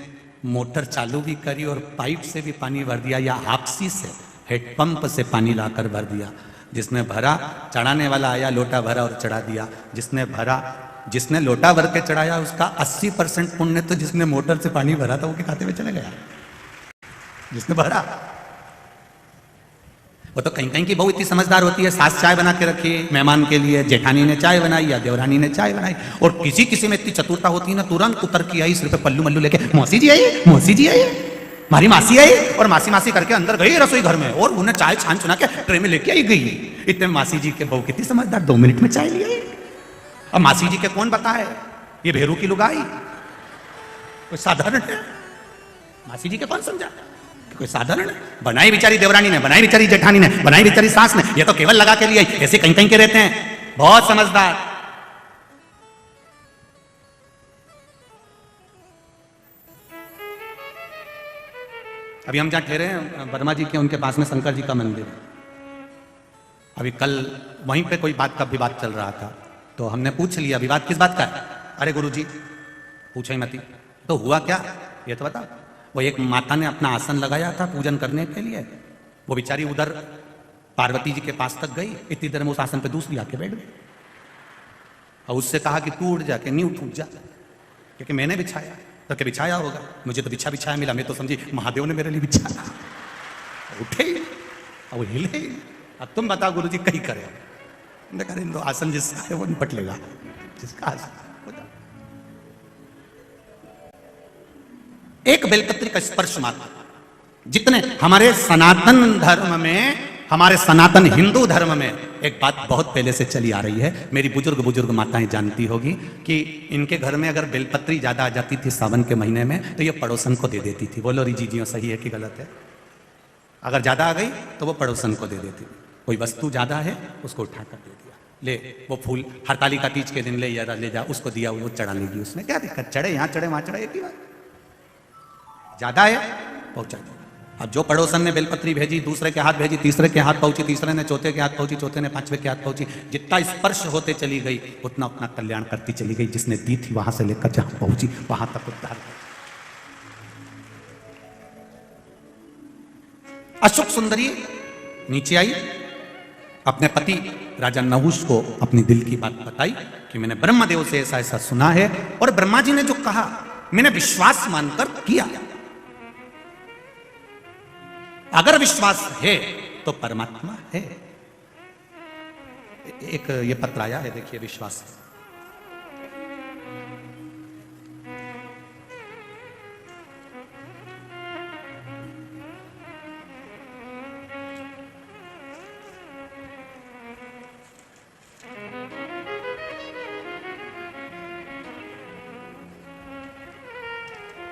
मोटर चालू भी करी और पाइप से भी पानी भर दिया या आपसी से हेडपंप से पानी लाकर भर दिया, जिसने भरा, चढ़ाने वाला आया, लोटा भरा और चढ़ा दिया। जिसने भरा, जिसने लोटा भर के चढ़ाया उसका 80% पुण्य तो जिसने मोटर से पानी भरा था वो के खाते में चले गया। जिसने भरा वो तो कहीं कहीं की बहू इतनी समझदार होती है, सास चाय बना के रखी मेहमान के लिए, जेठानी ने चाय बनाई या देवरानी ने चाय बनाई, और किसी किसी में इतनी चतुरता होती है ना, तुरंत उतर के आई, सिर पे पल्लू मल्लू लेके, मौसी जी आई, मौसी जी आई, हमारी मासी आई, और मासी मासी करके अंदर गई रसोई घर में और उन्हें चाय छान चुना के ट्रे में लेके आई गई। इतने मासी जी के बहू कितनी समझदार, 2 मिनट में चाय ले आई। अब मासी जी के कौन बताए, ये भेरू की लुगाई कोई साधारण है? मासी जी के कौन समझा कोई साधारण है? बनाई बेचारी देवरानी ने, बनाई बेचारी जेठानी ने, बनाई बेचारी सास ने, ये तो केवल लगा के लिए आई। ऐसे कहीं कहीं के रहते हैं, बहुत समझदार। अभी हम जहां ठहरे हैं वर्मा जी के, उनके पास में शंकर जी का मंदिर है। अभी कल वहीं पे कोई बात का विवाद चल रहा था, तो हमने पूछ लिया विवाद किस बात का है? अरे गुरुजी पूछो ही मती। तो हुआ क्या ये तो बताओ। वो एक माता ने अपना आसन लगाया था पूजन करने के लिए, वो बेचारी उधर पार्वती जी के पास तक गई, इतनी देर में उस आसन पे दूसरी आके बैठ गई और उससे कहा कि तू उठ जा, के नहीं उठ जा, क्योंकि मैंने बिछाया। तो क्या बिछाया होगा? मुझे तो बिछा बिछाया मिला, मैं तो समझी महादेव ने मेरे लिए बिछाया। उठे और हिले। अब तुम बताओ गुरुजी कहीं करे? तो आसन जिसका है वो निपट लेगा, जिसका आसन। एक बेलपत्री का स्पर्श मात्र, जितने हमारे सनातन धर्म में, हमारे सनातन हिंदू धर्म में एक बात बहुत पहले से चली आ रही है, मेरी बुजुर्ग माताएं जानती होगी कि इनके घर में अगर बेलपत्री ज्यादा आ जाती थी सावन के महीने में तो ये पड़ोसन को दे देती थी। बोलो जीजियों, सही है कि गलत है? अगर ज्यादा आ गई तो वो पड़ोसन को दे देती थी। कोई वस्तु ज्यादा है उसको उठाकर दे दिया, ले वो फूल हरतालिका तीज के दिन ले जा, उसको दिया, वो चढ़ा लेगी। उसमें क्या दिक्कत? चढ़े यहाँ चढ़े वहां चढ़े, एक ही बात। ज्यादा है पहुंचा दो। अब जो पड़ोसन ने बेलपत्री भेजी, दूसरे के हाथ भेजी, तीसरे के हाथ पहुंची, तीसरे ने चौथे के हाथ पहुंची, चौथे ने पांचवे के हाथ पहुंची, जितना स्पर्श होते चली गई उतना अपना कल्याण करती चली गई। जिसने दी थी वहां से लेकर जहां पहुंची वहां तक उद्धार। अशोक सुंदरी नीचे आई, अपने पति राजा नहुष को अपनी दिल की बात बताई कि मैंने ब्रह्मदेव से ऐसा ऐसा सुना है और ब्रह्मा जी ने जो कहा मैंने विश्वास मानकर किया। अगर विश्वास है तो परमात्मा है। एक ये पत्र आया है, देखिए, विश्वास।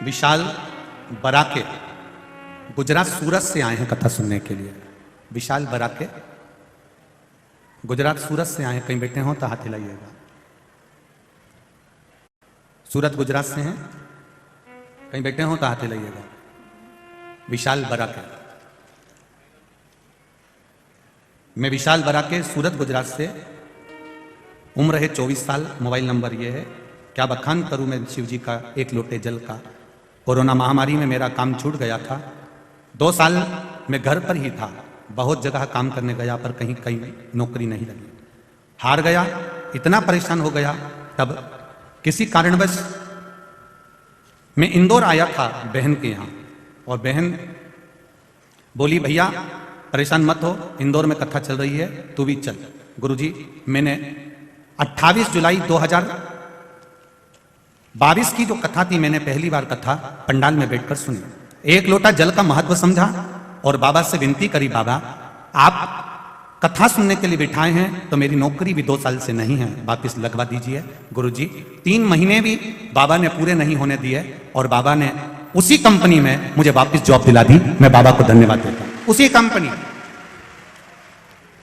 विशाल बराके गुजरात सूरत से आए हैं कथा सुनने के लिए। विशाल बराके गुजरात सूरत से आए हैं। कहीं बैठे हो तो हाथ हिलाइएगा। सूरत गुजरात से हैं, कहीं बैठे हो तो हाथ हिलाइएगा। विशाल बराके। मैं विशाल बराके, सूरत गुजरात से, उम्र है 24 साल, मोबाइल नंबर ये है। क्या बखान करूं मैं शिव जी का एक लोटे जल का। कोरोना महामारी में मेरा काम छूट गया था। 2 साल मैं घर पर ही था, बहुत जगह काम करने गया पर कहीं कहीं नौकरी नहीं लगी, हार गया, इतना परेशान हो गया। तब किसी कारणवश मैं इंदौर आया था बहन के यहाँ, और बहन बोली भैया परेशान मत हो, इंदौर में कथा चल रही है, तू भी चल। गुरुजी, मैंने 28 जुलाई 2022 की जो कथा थी, मैंने पहली बार कथा पंडाल में बैठकर सुनी। एक लोटा जल का महत्व समझा और बाबा से विनती करी, बाबा आप कथा सुनने के लिए बिठाए हैं तो मेरी नौकरी भी 2 साल से नहीं है, वापिस लगवा दीजिए। गुरुजी 3 महीने भी बाबा ने पूरे नहीं होने दिए और बाबा ने उसी कंपनी में मुझे वापिस जॉब दिला दी। मैं बाबा को धन्यवाद देता हूं। उसी कंपनी,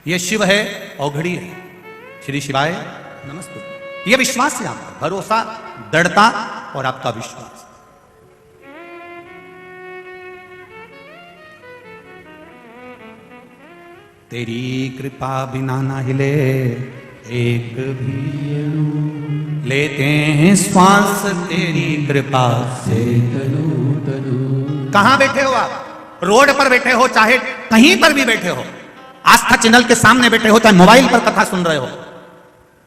ये शिव है, औघड़ी है। श्री शिवाय नमस्ते। ये विश्वास है आपका, भरोसा, दृढ़ता और आपका विश्वास। तेरी कृपा बिना ना हिले एक भी अणु, लेते हैं श्वास तेरी कृपा से तनु तनु। कहां बैठे हो आप? रोड पर बैठे हो, चाहे कहीं पर भी बैठे हो, आस्था चैनल के सामने बैठे हो, चाहे मोबाइल पर कथा सुन रहे हो,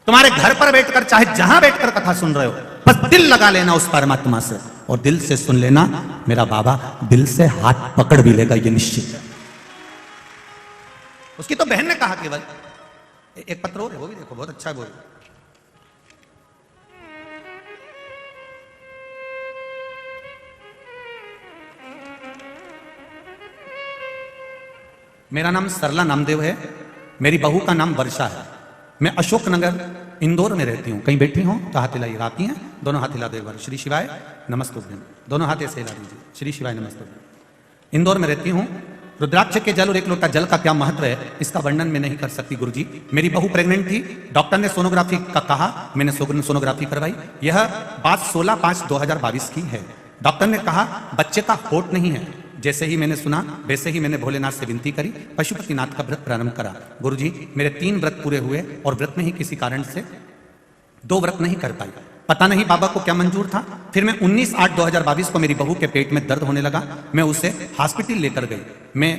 तुम्हारे घर पर बैठकर, चाहे जहां बैठकर कथा सुन रहे हो, बस दिल लगा लेना उस परमात्मा से और दिल से सुन लेना। मेरा बाबा दिल से हाथ पकड़ भी लेगा, ये निश्चित है। उसकी तो बहन ने कहा केवल। एक पत्र और है, वो भी देखो, बहुत अच्छा है वो। मेरा नाम सरला नामदेव है, मेरी बहू का नाम वर्षा है। मैं अशोकनगर इंदौर में रहती हूँ। कहीं बैठी हूँ तो हाथ हिलाइए। आती हैं? दोनों हाथ हिला दो एक बार। श्री शिवाय नमस्तुभ्यम। दोनों हाथ ऐसे हिला दीजिए। श्री शिवाय नमस्तुभ्यम। इंदौर में रहती हूँ। रुद्राक्ष के जल और एक लोटा जल का क्या महत्व है, इसका वर्णन मैं नहीं कर सकती गुरुजी। मेरी बहू प्रेग्नेंट थी, डॉक्टर ने सोनोग्राफी का कहा, मैंने सोनोग्राफी करवाई। यह बात 16/5/2022 की है। डॉक्टर ने कहा बच्चे का होठ नहीं है। जैसे ही मैंने सुना वैसे ही मैंने भोलेनाथ से विनती करी, पशुपतिनाथ का व्रत प्रारंभ करा। गुरुजी मेरे 3 व्रत पूरे हुए और व्रत में ही किसी कारण से 2 व्रत नहीं कर पाई। पता नहीं बाबा को क्या मंजूर था। फिर मैं 19/8/2022 को मेरी बहू के पेट में दर्द होने लगा। मैं उसे हॉस्पिटल लेकर गई। मैं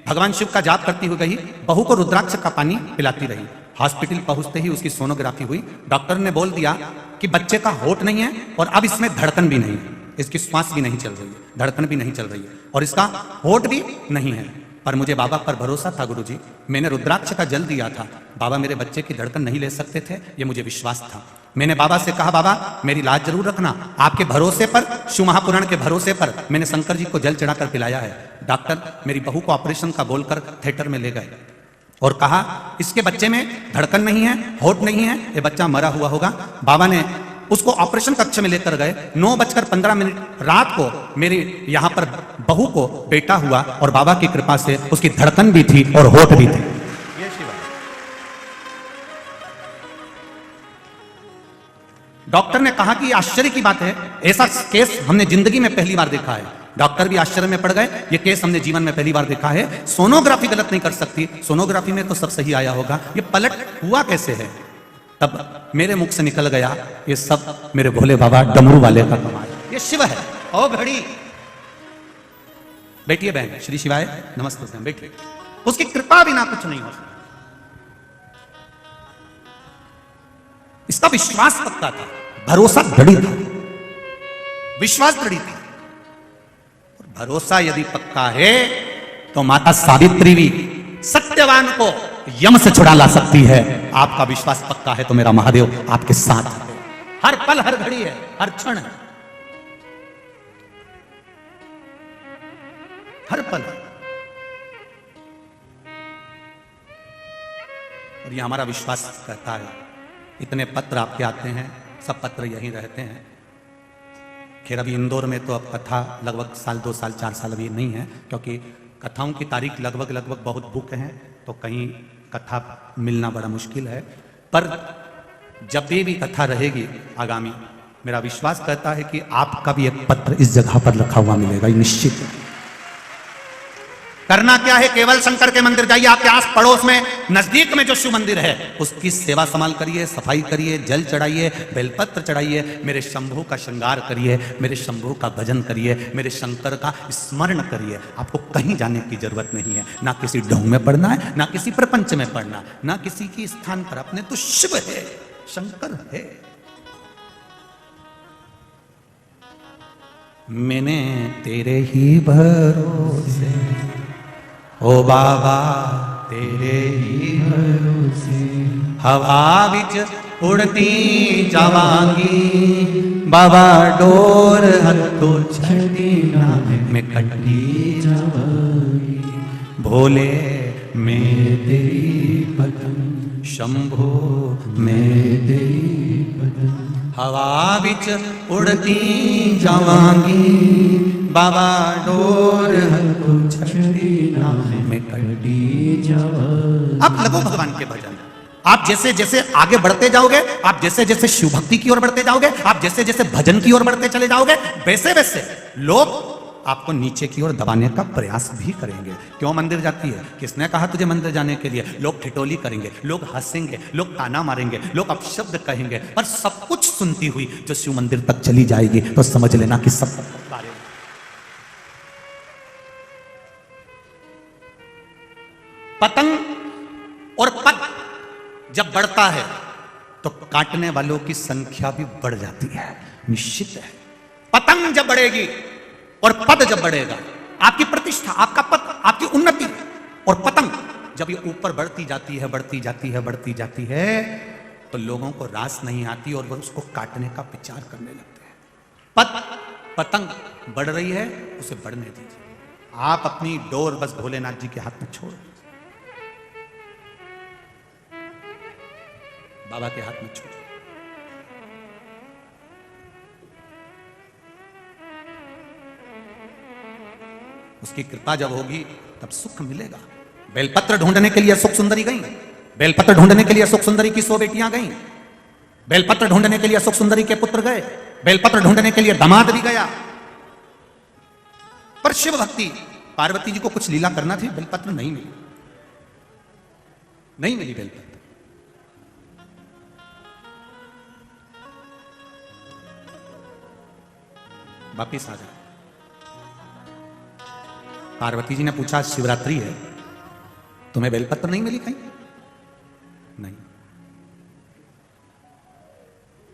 भगवान शिव का जाप करती हुई गई, बहू को रुद्राक्ष का पानी पिलाती रही। हॉस्पिटल पहुंचते ही उसकी सोनोग्राफी हुई। डॉक्टर ने बोल दिया कि बच्चे का होठ नहीं है और अब इसमें धड़कन भी नहीं है, इसकी श्वास भी नहीं चल रही है, धड़कन भी नहीं चल रही है और इसका होठ भी नहीं है। पर मुझे बाबा पर भरोसा था गुरुजी, मैंने रुद्राक्ष का जल दिया था। बाबा मेरे बच्चे की धड़कन नहीं ले सकते थे, ये मुझे विश्वास था। मैंने बाबा से कहा, बाबा मेरी लाज जरूर रखना, आपके भरोसे पर, शिव महापुराण के भरोसे पर मैंने शंकर जी को जल चढ़ाकर पिलाया है। डॉक्टर मेरी बहू को ऑपरेशन का बोलकर थिएटर में ले गए और कहा इसके बच्चे में धड़कन नहीं है, होठ नहीं है, ये बच्चा मरा हुआ होगा। बाबा ने उसको ऑपरेशन कक्ष में लेकर गए। 9:15 रात को मेरी यहां पर बहू को बेटा हुआ और बाबा की कृपा से उसकी धड़कन भी थी और होठ भी थे। ये शिव है। डॉक्टर ने कहा कि आश्चर्य की बात है, ऐसा केस हमने जिंदगी में पहली बार देखा है। डॉक्टर भी आश्चर्य में पड़ गए, ये केस हमने जीवन में पहली बार देखा है। सोनोग्राफी गलत नहीं कर सकती, सोनोग्राफी में तो सब सही आया होगा, ये पलट हुआ कैसे है? तब मेरे मुख से निकल गया, ये सब मेरे भोले बाबा डमरू वाले का कमाल, ये शिव है। ओ घड़ी बैठिए बहन, श्री शिवाय नमस्ते, बैठिए। उसकी कृपा बिना कुछ नहीं हो सकता। इसका विश्वास पक्का था, भरोसा दृढ़ था, विश्वास दृढ़ था। और भरोसा यदि पक्का है तो माता सावित्री भी सत्यवान को यम से छुड़ा ला सकती है। आपका विश्वास पक्का है तो मेरा महादेव आपके साथ है, हर पल हर घड़ी है, हर क्षण है, हर पल। और ये हमारा विश्वास कहता है। इतने पत्र आपके आते हैं, सब पत्र यहीं रहते हैं। खैर अभी इंदौर में तो अब कथा लगभग साल 2 साल 4 साल अभी नहीं है, क्योंकि कथाओं की तारीख लगभग बहुत बुक हैं, तो कहीं कथा मिलना बड़ा मुश्किल है। पर जब भी कथा रहेगी आगामी, मेरा विश्वास कहता है कि आपका भी एक पत्र इस जगह पर रखा हुआ मिलेगा, ये निश्चित है। करना क्या है, केवल शंकर के मंदिर जाइए, आपके आस पड़ोस में नजदीक में जो शिव मंदिर है उसकी सेवा संभाल करिए, सफाई करिए, जल चढ़ाइए, बेलपत्र चढ़ाइए, मेरे शंभू का श्रृंगार करिए, मेरे शंभू का भजन करिए, मेरे शंकर का स्मरण करिए। आपको कहीं जाने की जरूरत नहीं है, ना किसी ढोंग में पढ़ना है, ना किसी प्रपंच में पढ़ना, ना किसी की स्थान पर। अपने तो शिव है, शंकर है। मैंने तेरे ही भरोसे, ओ बाबा तेरे ही भरोसे, हवा विच उड़ती जावांगी, बाबा डोर हथों छड़ी ना मैं कटी जावांगी, भोले मैं तेरी पदम, शंभो मैं तेरी पदम, हवा विच उड़ती जावांगी, बाबा डोर हथों छड़ी ना मैं कटी जावांगी। अब लगो भगवान के भजन। आप जैसे जैसे आगे बढ़ते जाओगे, आप जैसे जैसे शिव भक्ति की ओर बढ़ते जाओगे, आप जैसे जैसे भजन की ओर बढ़ते चले जाओगे, वैसे वैसे लोग आपको नीचे की ओर दबाने का प्रयास भी करेंगे। क्यों मंदिर जाती है, किसने कहा तुझे मंदिर जाने के लिए? लोग ठिठोली करेंगे, लोग हंसेंगे, लोग ताना मारेंगे, लोग अपशब्द कहेंगे, पर सब कुछ सुनती हुई जो शिव मंदिर तक चली जाएगी तो समझ लेना कि सब बारे। पतंग और पद जब बढ़ता है तो काटने वालों की संख्या भी बढ़ जाती है, निश्चित है। पतंग जब बढ़ेगी और पद जब बढ़ेगा, आपकी प्रतिष्ठा, आपका पद, आपकी उन्नति, और पतंग जब ये ऊपर बढ़ती जाती है, बढ़ती जाती है, बढ़ती जाती है, तो लोगों को रास नहीं आती और वो उसको काटने का विचार करने लगते हैं। पतंग बढ़ रही है, उसे बढ़ने दीजिए। आप अपनी डोर बस भोलेनाथ जी के हाथ में छोड़, बाबा के हाथ में छोड़। उसकी कृपा जब होगी तब सुख मिलेगा। बेलपत्र ढूंढने के लिए सुख सुंदरी गई, बेलपत्र ढूंढने के लिए सुख सुंदरी की 100 बेटियां गईं, बेलपत्र ढूंढने के लिए सुख सुंदरी के पुत्र गए, बेलपत्र ढूंढने के लिए दामाद भी गया। पर शिव भक्ति, पार्वती जी को कुछ लीला करना थी, बेलपत्र नहीं मिली, नहीं मिली बेलपत्र। वापिस आ जा। पार्वती जी ने पूछा शिवरात्रि है, तुम्हें बेलपत्र नहीं मिली कहीं? नहीं,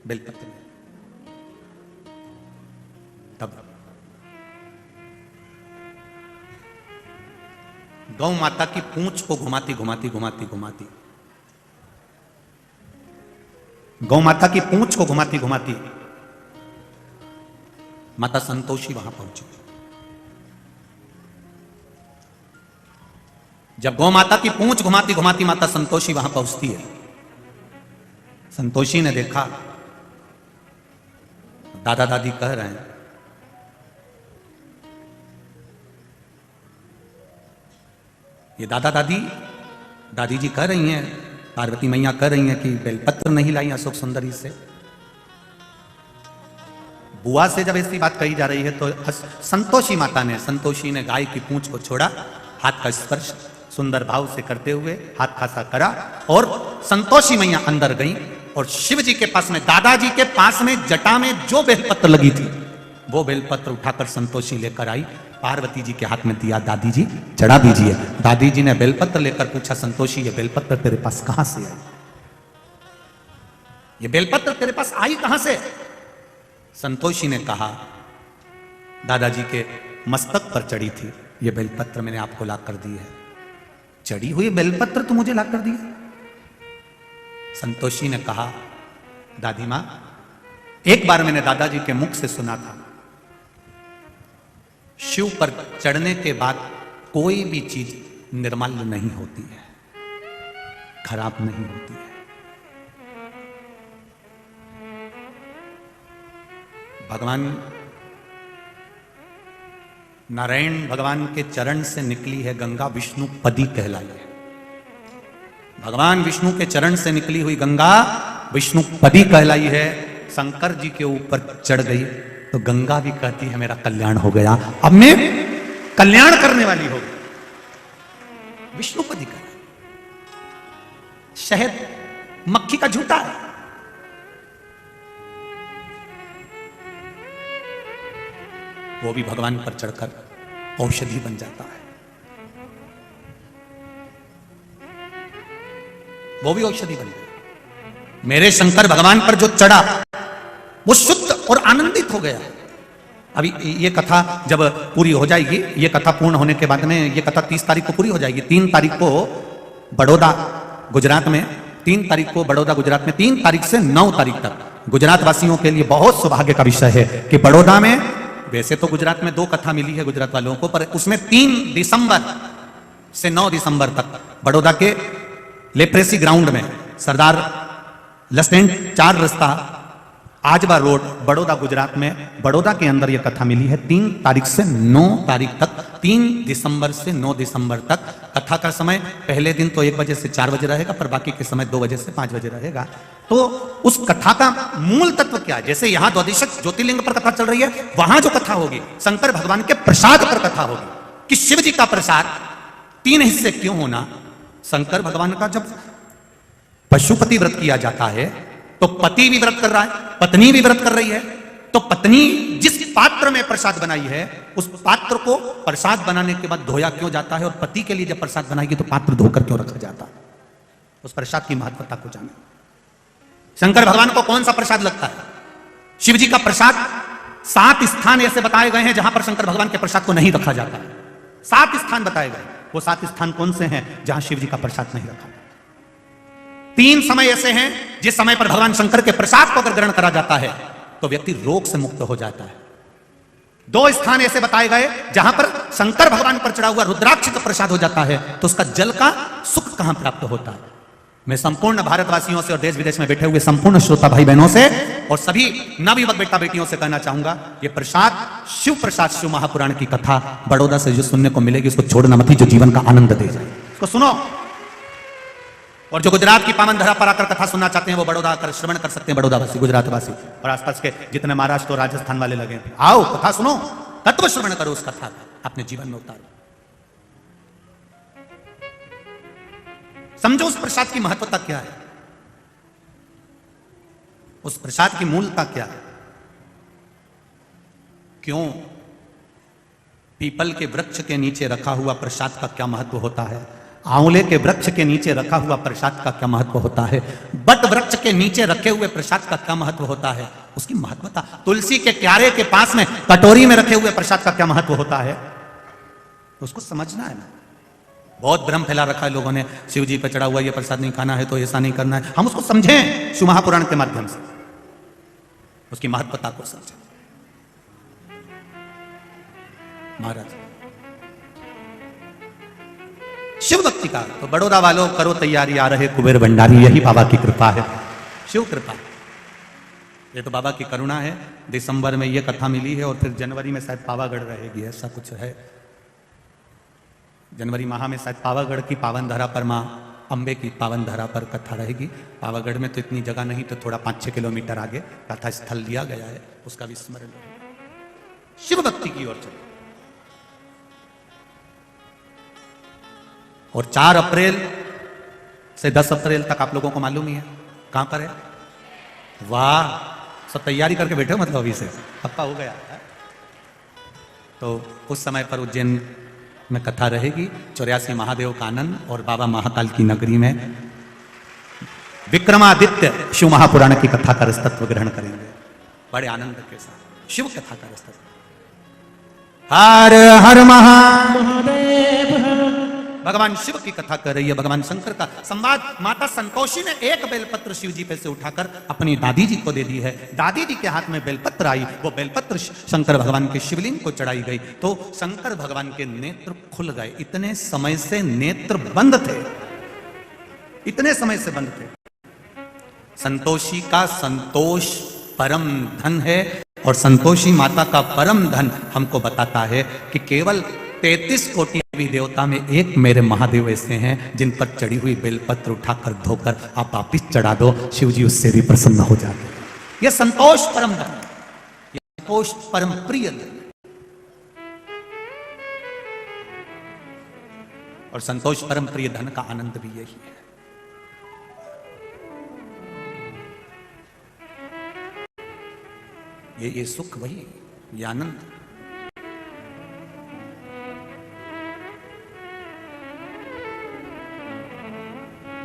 बेलपत्र नहीं। तब गौ माता की पूंछ को घुमाती घुमाती घुमाती घुमाती गौ माता की पूंछ को घुमाती घुमाती माता संतोषी वहां पहुंची। जब गौ माता की पूंछ घुमाती घुमाती माता संतोषी वहां पहुंचती है, संतोषी ने देखा दादा दादी कह रहे हैं, ये दादा दादी दादी जी कह रही हैं, पार्वती मैया कह रही हैं कि बेलपत्र नहीं लाई अशोक सुंदरी से। बुआ से जब ऐसी बात कही जा रही है तो संतोषी ने गाय की पूंछ को छोड़ा, हाथ का स्पर्श सुंदर भाव से करते हुए हाथ खासा करा और संतोषी मैया अंदर गई और शिव जी के पास में, दादाजी के पास में जटा में जो बेलपत्र लगी थी वो बेलपत्र उठाकर संतोषी लेकर आई, पार्वती जी के हाथ में दिया, दादी जी चढ़ा दीजिए। दादी जी ने बेलपत्र लेकर पूछा, संतोषी ये बेलपत्र तेरे पास कहां से आई? ये बेलपत्र तेरे पास आई कहां से? संतोषी ने कहा, दादाजी के मस्तक पर चढ़ी थी, ये बेलपत्र मैंने आपको लाकर दी है। चढ़ी हुई बेलपत्र तो मुझे लाकर दी है? संतोषी ने कहा, दादी मां, एक बार मैंने दादाजी के मुख से सुना था, शिव पर चढ़ने के बाद कोई भी चीज निर्मल नहीं होती है, खराब नहीं होती है। भगवान नारायण भगवान के चरण से निकली है गंगा, विष्णु पदी कहलाई है। भगवान विष्णु के चरण से निकली हुई गंगा विष्णु पदी कहलाई है। शंकर जी के ऊपर चढ़ गई तो गंगा भी कहती है मेरा कल्याण हो गया, अब मैं कल्याण करने वाली हो गई। विष्णु पदी कहलाई। शहद मक्खी का झूठा है, वो भी भगवान पर चढ़कर औषधि बन जाता है, वो भी औषधि बन गया। मेरे शंकर भगवान पर जो चढ़ा वो शुद्ध और आनंदित हो गया। अभी ये कथा जब पूरी हो जाएगी, ये कथा पूर्ण होने के बाद में, ये कथा 30 तारीख को पूरी हो जाएगी। 3 तारीख को बड़ौदा गुजरात में, 3 तारीख को बड़ौदा गुजरात में, 3 तारीख से 9 तारीख तक गुजरात वासियों के लिए बहुत सौभाग्य का विषय है कि बड़ौदा में, वैसे तो गुजरात में 2 कथा मिली है गुजरात वालों को, पर उसमें 3 दिसंबर से 9 दिसंबर तक बड़ौदा के लेप्रेसी ग्राउंड में सरदार लस्टेंट 4 रास्ता आजबा रोड बड़ौदा गुजरात में, बड़ौदा के अंदर यह कथा मिली है। 3 तारीख से 9 तारीख तक, 3 दिसंबर से 9 दिसंबर तक। कथा का समय पहले दिन तो 1 बजे से 4 बजे रहेगा, पर बाकी के समय 2 बजे से 5 बजे रहेगा। तो उस कथा का मूल तत्व क्या है? जैसे यहां द्वादश ज्योतिर्लिंग पर कथा चल रही है, वहां जो कथा होगी शंकर भगवान के प्रसाद पर कथा होगी कि शिव जी का प्रसाद 3 हिस्से क्यों होना। शंकर भगवान का जब पशुपति व्रत किया जाता है तो पति भी व्रत कर रहा है, पत्नी भी व्रत कर रही है, तो पत्नी जिस पात्र में प्रसाद बनाई है उस पात्र को प्रसाद बनाने के बाद धोया क्यों जाता है, और पति के लिए जब प्रसाद बनाएगी तो पात्र धोकर क्यों रखा जाता है? उस प्रसाद की महत्वता को जाने। शंकर भगवान को कौन सा प्रसाद लगता है? शिव जी का प्रसाद 7 स्थान ऐसे बताए गए हैं जहां पर शंकर भगवान के प्रसाद को नहीं रखा जाता है। 7 स्थान बताए गए। वो 7 स्थान कौन से हैं जहां शिव जी का प्रसाद नहीं रखा? 3 समय ऐसे हैं जिस समय पर भगवान शंकर के प्रसाद को अगर ग्रहण करा जाता है तो व्यक्ति रोग से मुक्त हो जाता है। 2 स्थान ऐसे बताए गए जहां पर शंकर भगवान पर चढ़ा हुआ रुद्राक्ष का प्रसाद हो जाता है तो उसका जल का सुख कहां प्राप्त होता है। मैं संपूर्ण भारतवासियों से और देश विदेश में बैठे हुए संपूर्ण श्रोता भाई बहनों से और सभी नवयुवक बेटा बेटियों से कहना चाहूंगा, ये प्रसाद शिव प्रसाद, शिव महापुराण की कथा बड़ौदा से जो सुनने को मिलेगी उसको छोड़ना मत, जो जीवन का आनंद दे जाए उसको सुनो। और जो गुजरात की पावन धरा पर आकर कथा सुनना चाहते हैं वो बड़ौदा आकर श्रवण कर सकते हैं, बड़ौदावासी, गुजरातवासी और आसपास के जितने महाराष्ट्र और राजस्थान वाले लगे, आओ कथा सुनो, तत्व श्रवण करो उस कथा का, अपने जीवन में उतारो, समझो उस प्रसाद की महत्वता क्या है, उस प्रसाद की मूलता क्या है। क्यों पीपल के वृक्ष के नीचे रखा हुआ प्रसाद का क्या महत्व होता है, आंवले के वृक्ष के नीचे रखा हुआ प्रसाद का क्या महत्व होता है, बट वृक्ष के नीचे रखे हुए प्रसाद का क्या महत्व होता है, उसकी महत्वता। तुलसी के क्यारे के पास में कटोरी में रखे हुए प्रसाद का क्या महत्व होता है, उसको समझना है ना। बहुत भ्रम फैला रखा है लोगों ने, शिव जी पे चढ़ा हुआ ये प्रसाद नहीं खाना है तो ऐसा नहीं करना है। हम उसको समझें शिव महापुराण के माध्यम से, उसकी महत्वता को समझें। महाराज शिव भक्ति का तो बड़ौदा वालों करो तैयारी, आ रहे कुबेर भंडारी, यही बाबा की कृपा है, शिव कृपा। ये तो बाबा की करुणा है। दिसंबर में ये कथा मिली है और फिर जनवरी में शायद पावागढ़ रहेगी, ऐसा कुछ है। जनवरी माह में शायद पावागढ़ की पावन धरा पर माँ अम्बे की पावन धरा पर कथा रहेगी। पावागढ़ में तो इतनी जगह नहीं, तो थोड़ा 5-6 किलोमीटर आगे कथा स्थल दिया गया है, उसका भी स्मरण शिव भक्ति की ओर चले। और 4 अप्रैल से 10 अप्रैल तक आप लोगों को मालूम ही है कहां पर है। वाह, सब तैयारी करके बैठे हो मतलब अभी से, पक्का हो गया है? तो उस समय पर उज्जैन में कथा रहेगी। 84 महादेव का आनंद और बाबा महाकाल की नगरी में विक्रमादित्य शिव महापुराण की कथा का रसतत्व ग्रहण करेंगे बड़े आनंद के साथ। शिव कथा का रसतत्व। हर हर महादेव। भगवान शिव की कथा कर रही है, भगवान शंकर का संवाद। माता संतोषी ने एक बेलपत्र शिव जी पे से उठाकर अपनी दादी जी को दे दी है। दादी जी के हाथ में बेलपत्र आई, वो बेलपत्र शंकर भगवान के शिवलिंग को चढ़ाई गई तो शंकर भगवान के नेत्र खुल गए। इतने समय से नेत्र बंद थे, इतने समय से बंद थे। संतोषी का संतोष परम धन है और संतोषी माता का परम धन हमको बताता है कि केवल 33 कोटि देवी देवता में एक मेरे महादेव ऐसे हैं जिन पर चढ़ी हुई बेलपत्र उठाकर धोकर आप वापिस चढ़ा दो, शिव जी उससे भी प्रसन्न हो जाते। यह संतोष परम धन, यह संतोष परम प्रिय धन। और संतोष परम प्रिय धन का आनंद भी यही है। ये सुख वही, ये आनंद।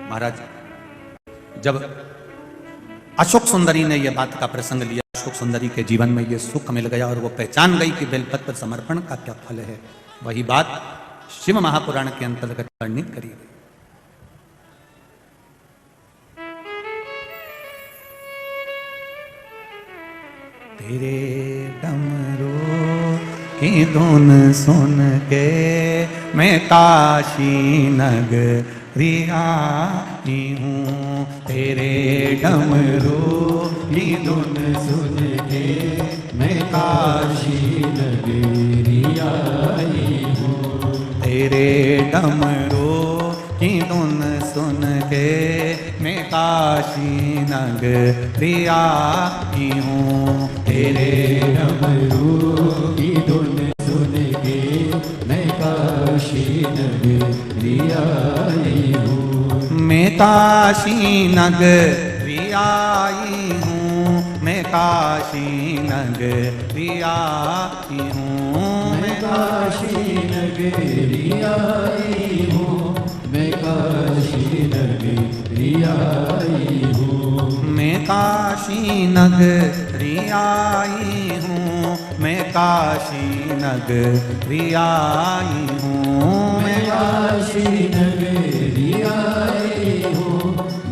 महाराज जब अशोक सुंदरी ने यह बात का प्रसंग लिया, अशोक सुंदरी के जीवन में यह सुख मिल गया और वो पहचान गई कि बेलपत्र समर्पण का क्या फल है। वही बात शिव महापुराण के अंतर्गत वर्णित करी गई। तेरे डमरू की धुन सुन के मैं काशी नगरी आई हूँ। तेरे डमरू की धुन सुन के मैं काशी नगरी आई हूँ। तेरे डमरू की धुन सुन के मैं काशी नगरी आई हूँ। तेरे डमरू की धुन सुन के मैं काशी नगरी आई हूँ। मैं काशी नगरी आई हूँ। मैं काशी नगरी आई हूँ। मैं काशी नगरी आई हूँ। मैं काशी नगरी आई हूँ। मैं काशी नगरी आई हूँ। मैं काशी नगरी आई हूँ। मैं काशी नगरी आई हूँ।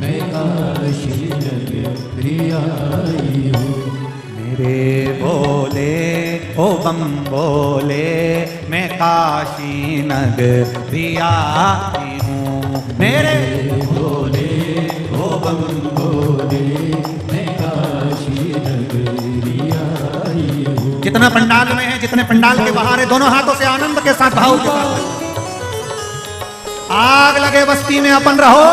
मैं काशी नगरी आई हूँ। मेरे बोले ओ बम बोले मैं काशी नगरी आई हूँ। मेरे बोले ओ बम बोले मैं काशी नगरी आई हूँ। जितना पंडाल में है, जितने पंडाल के बाहर है, दोनों हाथों से आनंद के साथ भाव के साथ आग लगे बस्ती में अपन रहो।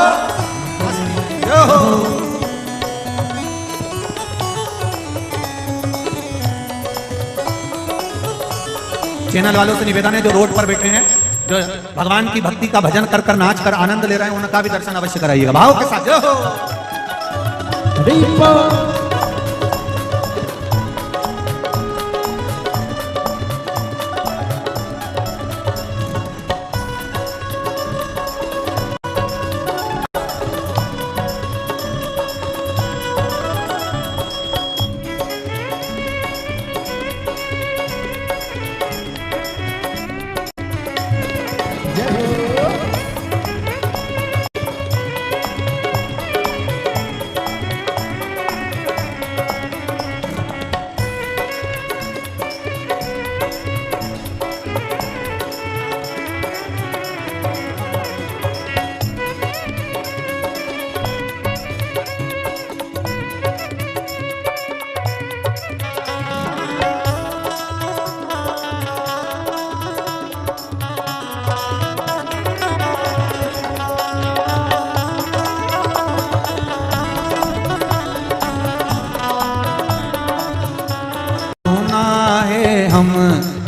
चैनल वालों से निवेदन है जो रोड पर बैठे हैं, जो भगवान की भक्ति का भजन कर कर नाच कर आनंद ले रहे हैं, उनका भी दर्शन अवश्य कराइएगा भाव के साथ। जय हो।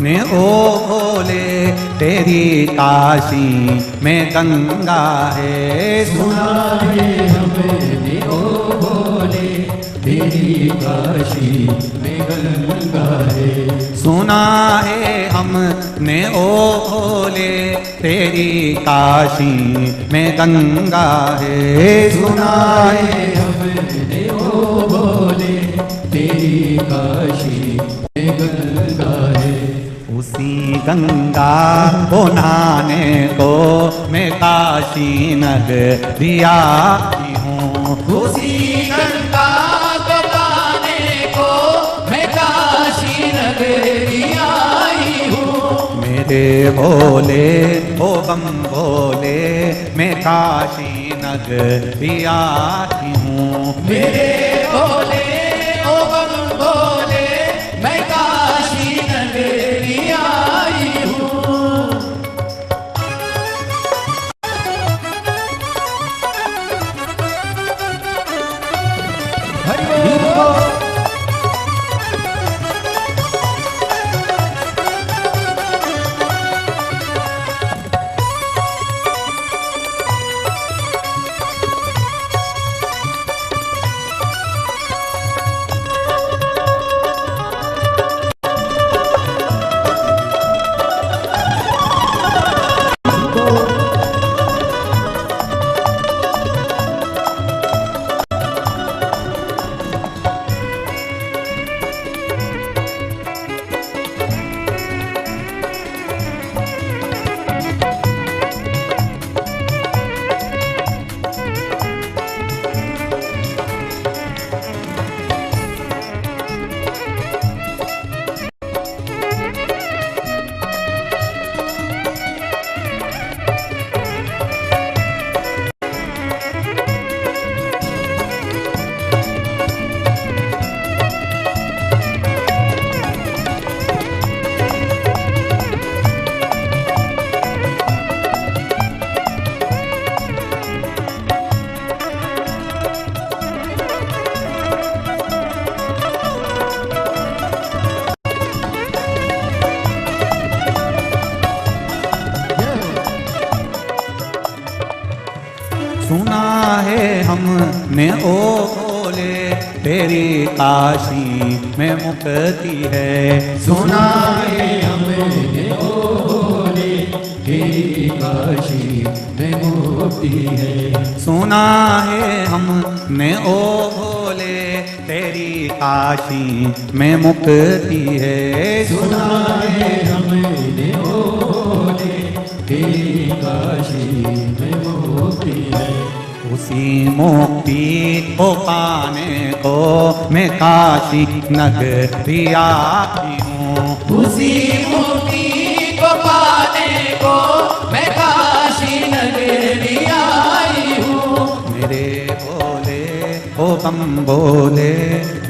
ने ओ भोले तेरी काशी में गंगा है। सुना है हमने ओ भोले तेरी काशी में गंगा है। सुना है हमने ओ भोले तेरी काशी में गंगा है। सुना है हमने ओ भोले तेरी काशी में गंगा है। उसी गंगा को नहाने को मैं काशी नगरिया की हूँ। उसी गंगा को पाने को मैं काशी नगरी आई हूँ। मेरे भोले ओ बम भोले मैं काशी नगरिया की हूँ। मेरे भोले ओ बम भोले मैं काशी नगरी आई हूँ। हरि बोल। सुना है हमने ओ भोले तेरी काशी में मुक्ति है। सुना है हमने ओ भोले तेरी काशी में मुक्ति है। सुना है हमने ओ भोले तेरी काशी में मुक्ति है। सुना है हमने ओ भोले तेरी काशी में मुक्ति है। उसी मुक्ति को पाने को मैं काशी नगरिया की हूँ। उसी मुक्ति को पाने को मैं काशी नगरी आई हूँ। मेरे भोले ओ बम भोले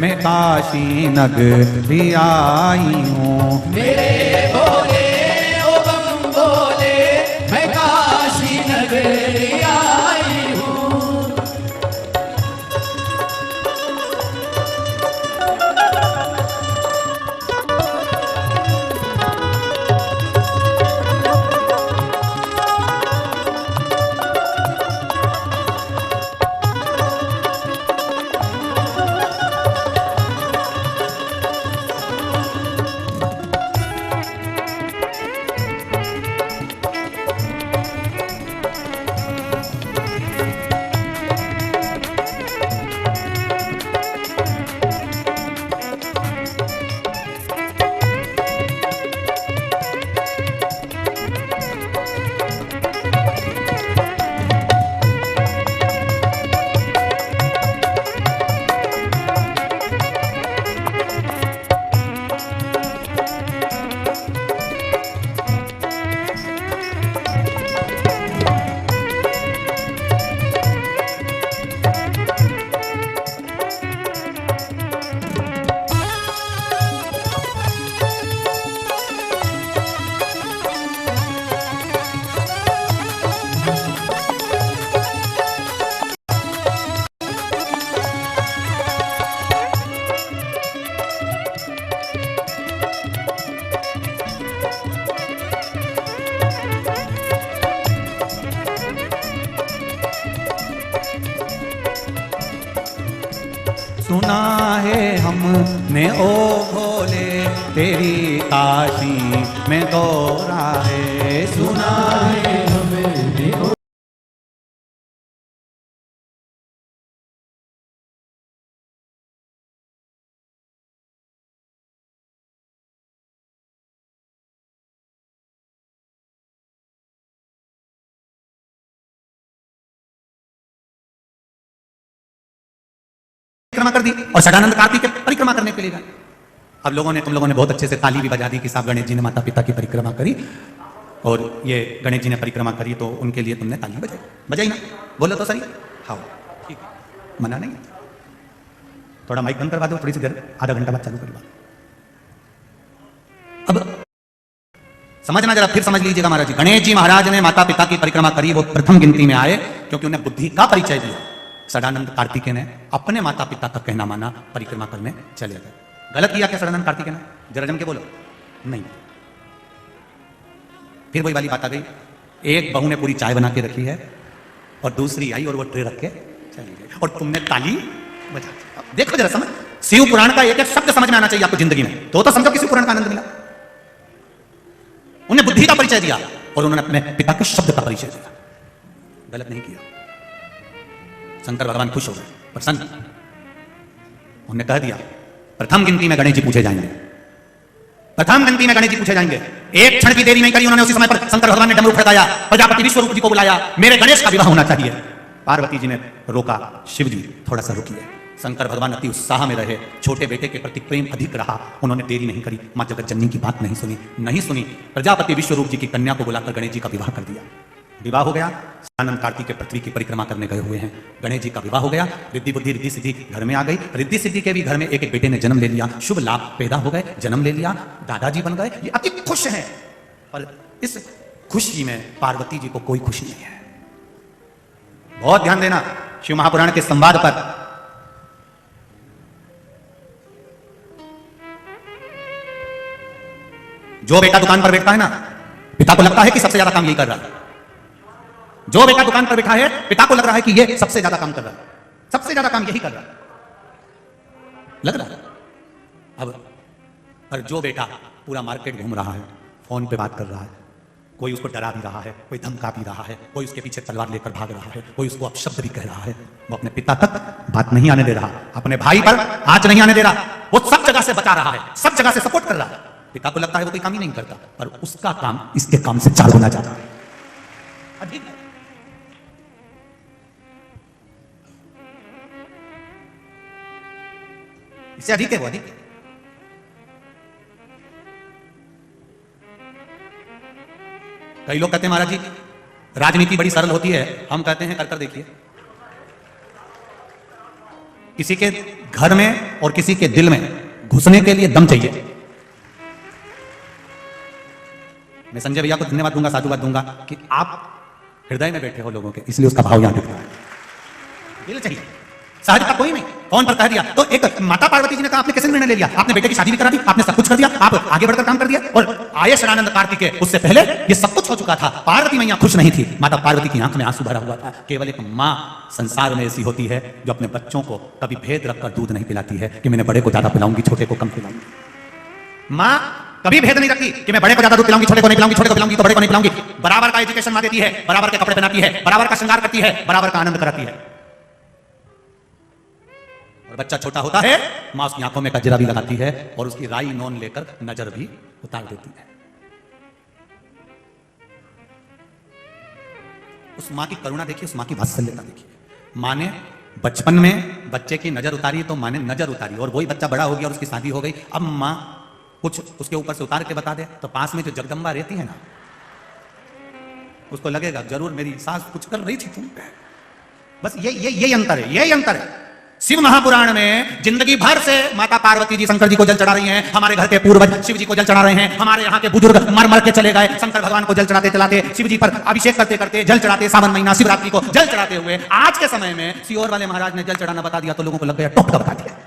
मैं काशी नगरिया आई हूँ। मेरे भोले ओ बम भोले मैं काशी नगरी आई हूँ। सुना है हमने ओ भोले तेरी काशी में दौरा है, सुना है हमने ओ। परिक्रमा कर दी और षडानंद कार्तिक के परिक्रमा करने के लिए गए। अब तुम लोगों ने बहुत अच्छे से ताली भी बजा दी कि साहब गणेश जी ने माता पिता की परिक्रमा करी और ये गणेश जी ने परिक्रमा करी तो उनके लिए तुमने ताली बजाई ना, बोलो तो सही। हाँ ठीक है, मना नहीं। थोड़ा माइक बंद करवा दो, थोड़ी सी देर, आधा घंटा बाद चालू करवा। अब समझना जरा, फिर समझ लीजिएगा महाराज जी। गणेश जी महाराज ने माता पिता की परिक्रमा करी, वो प्रथम गिनती में आए क्योंकि उन्हें बुद्धि का परिचय दिया। षडानंद कार्तिकेय ने अपने माता पिता का कहना माना, परिक्रमा करने चले गए। गलत किया क्या षडानंद कार्तिकेय ने? जरा जम के बोलो। नहीं। फिर वही वाली बात आ गई, एक बहू ने पूरी चाय बना के रखी है और दूसरी आई और वो ट्रे रख के चली गई और तुमने ताली बजा दी। देखो जरा, समझ, शिव पुराण का एक एक शब्द समझ में आना चाहिए आपको जिंदगी में, तो समझो कि शिव पुराण का आनंद मिला। उन्हें बुद्धि का परिचय दिया और उन्होंने अपने पिता के शब्द का परिचय दिया। गलत नहीं किया। शंकर भगवान खुश हो गए, प्रसन्न। उन्होंने कह दिया प्रथम गिनती में गणेश जी पूछे जाएंगे, प्रथम गिनती में गणेश जी पूछे जाएंगे। एक क्षण की देरी नहीं करी उन्होंने, उसी समय पर शंकर भगवान ने डमरू खड़काया, प्रजापति विश्वरूप जी को बुलाया, मेरे गणेश का विवाह होना चाहिए। पार्वती जी ने रोका, शिव जी थोड़ा सा रुकिए। शंकर भगवान अति उत्साह में रहे, छोटे बेटे के प्रति प्रेम अधिक रहा, उन्होंने देरी नहीं करी, मां जगत जननी की बात नहीं सुनी। प्रजापति विश्वरूप जी की कन्या को बुलाकर गणेश जी का विवाह कर दिया। विवाह हो गया। आनंद कार्तिक के पृथ्वी की परिक्रमा करने गए हुए हैं, गणेश जी का विवाह हो गया। रिद्धि बुद्धि रिद्धि सिद्धि घर में आ गई। रिद्धि सिद्धि के भी घर में एक एक बेटे ने जन्म ले लिया, शुभ लाभ पैदा हो गए, जन्म ले लिया, दादाजी बन गए। ये अति खुश हैं, पर इस खुशी में पार्वती जी को कोई खुशी नहीं है। बहुत ध्यान देना शिव महापुराण के संवाद पर। जो बेटा दुकान पर बैठता है ना, पिता को लगता है कि सबसे ज्यादा काम यही कर रहा है। जो बेटा दुकान पर बैठा है, पिता को लग रहा है कि ये सबसे ज्यादा काम कर रहा है, सबसे ज्यादा काम यही कर रहा है, लग रहा है। अब पर जो बेटा पूरा मार्केट घूम रहा है, फोन पे बात कर रहा है, कोई उसको डरा भी रहा है, कोई धमका भी रहा है, कोई उसके पीछे तलवार लेकर भाग रहा है, कोई उसको अपशब्द भी कह रहा है, वो अपने पिता तक बात नहीं आने दे रहा, अपने भाई पर आंच नहीं आने दे रहा, वो सब जगह से बचा रहा है, सब जगह से सपोर्ट कर रहा है। पिता को लगता है वो कोई काम ही नहीं करता, पर उसका काम इसके काम से 4 गुना ज्यादा है, अधिक है। इससे अधिक है, वो अधिक है। कई लोग कहते हैं महाराज जी राजनीति बड़ी सरल होती है, हम कहते हैं कर देखिए। किसी के घर में और किसी के दिल में घुसने के लिए दम चाहिए। मैं संजय भैया को धन्यवाद दूंगा, साधुवाद दूंगा कि आप हृदय में बैठे हो लोगों के, इसलिए उसका भाव यहां दिखता है। दिल चाहिए, सहजता कोई नहीं। फोन पर कह दिया तो एक माता पार्वती जी ने कहा आपने कैसे निर्णय ले लिया, आपने बेटे की शादी भी करा दी, आपने सब कुछ कर दिया, आप आगे बढ़कर काम कर दिया। और आये षडानंद कार्तिकेय, उससे पहले ये सब कुछ हो चुका था। पार्वती मैया खुश नहीं थी, माता पार्वती की आंख में आंसू भरा हुआ था। केवल एक माँ संसार में ऐसी होती है जो अपने बच्चों को कभी भेद रखकर दूध नहीं पिलाती है कि मैंने बड़े को ज्यादा पिलाऊंगी, छोटे को कम पिलाऊंगी। माँ कभी भेद नहीं रखती कि मैं बड़े को ज्यादा दूध पिलाऊंगी, छोटे को नहीं पिलाऊंगी, छोटे को पिलाऊंगी तो बड़े को नहीं पिलाऊंगी। बराबर का एजुकेशन माँ देती है, बराबर के कपड़े पहनाती है, बराबर का श्रृंगार करती है, बराबर का आनंद कराती है। और बच्चा छोटा होता है, मां उसकी आंखों में कजरा भी लगाती है और उसकी राई नोन लेकर नजर भी उतार देती है। उस मां की करुणा देखिए, उस मां की वात्सल्यता देखिए। मां ने बचपन में बच्चे की नजर उतारी तो मां ने नजर उतारी, और वही बच्चा बड़ा हो गया और उसकी शादी हो गई। अब मां कुछ उसके ऊपर से उतार के बता दे तो पास में जो जगदम्बा रहती है ना, उसको लगेगा जरूर मेरी सास कुछ कर रही थी तुम। बस ये अंतर है, यही अंतर है। शिव महापुराण में जिंदगी भर से माता पार्वती जी शंकर जी को जल चढ़ा रही हैं, हमारे घर के पूर्वज शिव जी को जल चढ़ा रहे हैं, हमारे यहाँ के बुजुर्ग मर मर के चले गए, शंकर भगवान को जल चढ़ाते चलाते, शिव जी पर अभिषेक करते करते, जल चढ़ाते, सावन महीना शिवरात्रि को जल चढ़ाते हुए आज के समय में सीहोर वाले महाराज ने जल चढ़ाना बता दिया तो लोगों को लग गया टॉप का बता दिया।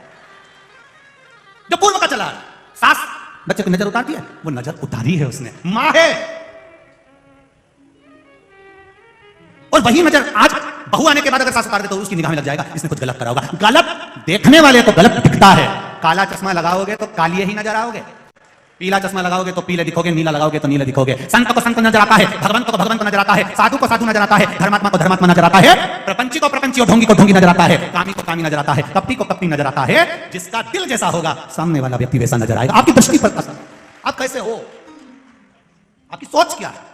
जो पूर्व का चला, सास बच्चे को नजर उतारती है, वो नजर उतारी है उसने, मां है। और वही नजर आज बहू आने के बाद अगर सास उतार दे तो उसकी निगाह में लग जाएगा इसने कुछ गलत करा होगा। गलत देखने वाले को गलत दिखता है। काला चश्मा लगाओगे तो कालिए ही नजर आओगे, पीला चश्मा लगाओगे तो पीले दिखोगे, नीला लगाओगे तो नीले दिखोगे। संत को संत नजर आता है, भगवंत को भगवंत नजर आता है, साधु को साधु नजर आता है, धर्मात्मा को धर्मात्मा नजर आता है, प्रपंची को प्रपंची और ढोंगी को ढोंगी नजर आता है, कामी को कामी नजर आता है, कपटी को कपटी नजर आता है। जिसका दिल जैसा होगा सामने वाला व्यक्ति वैसा नजर आएगा। आपकी दृष्टि पर असर, आप कैसे हो, आपकी सोच क्या है।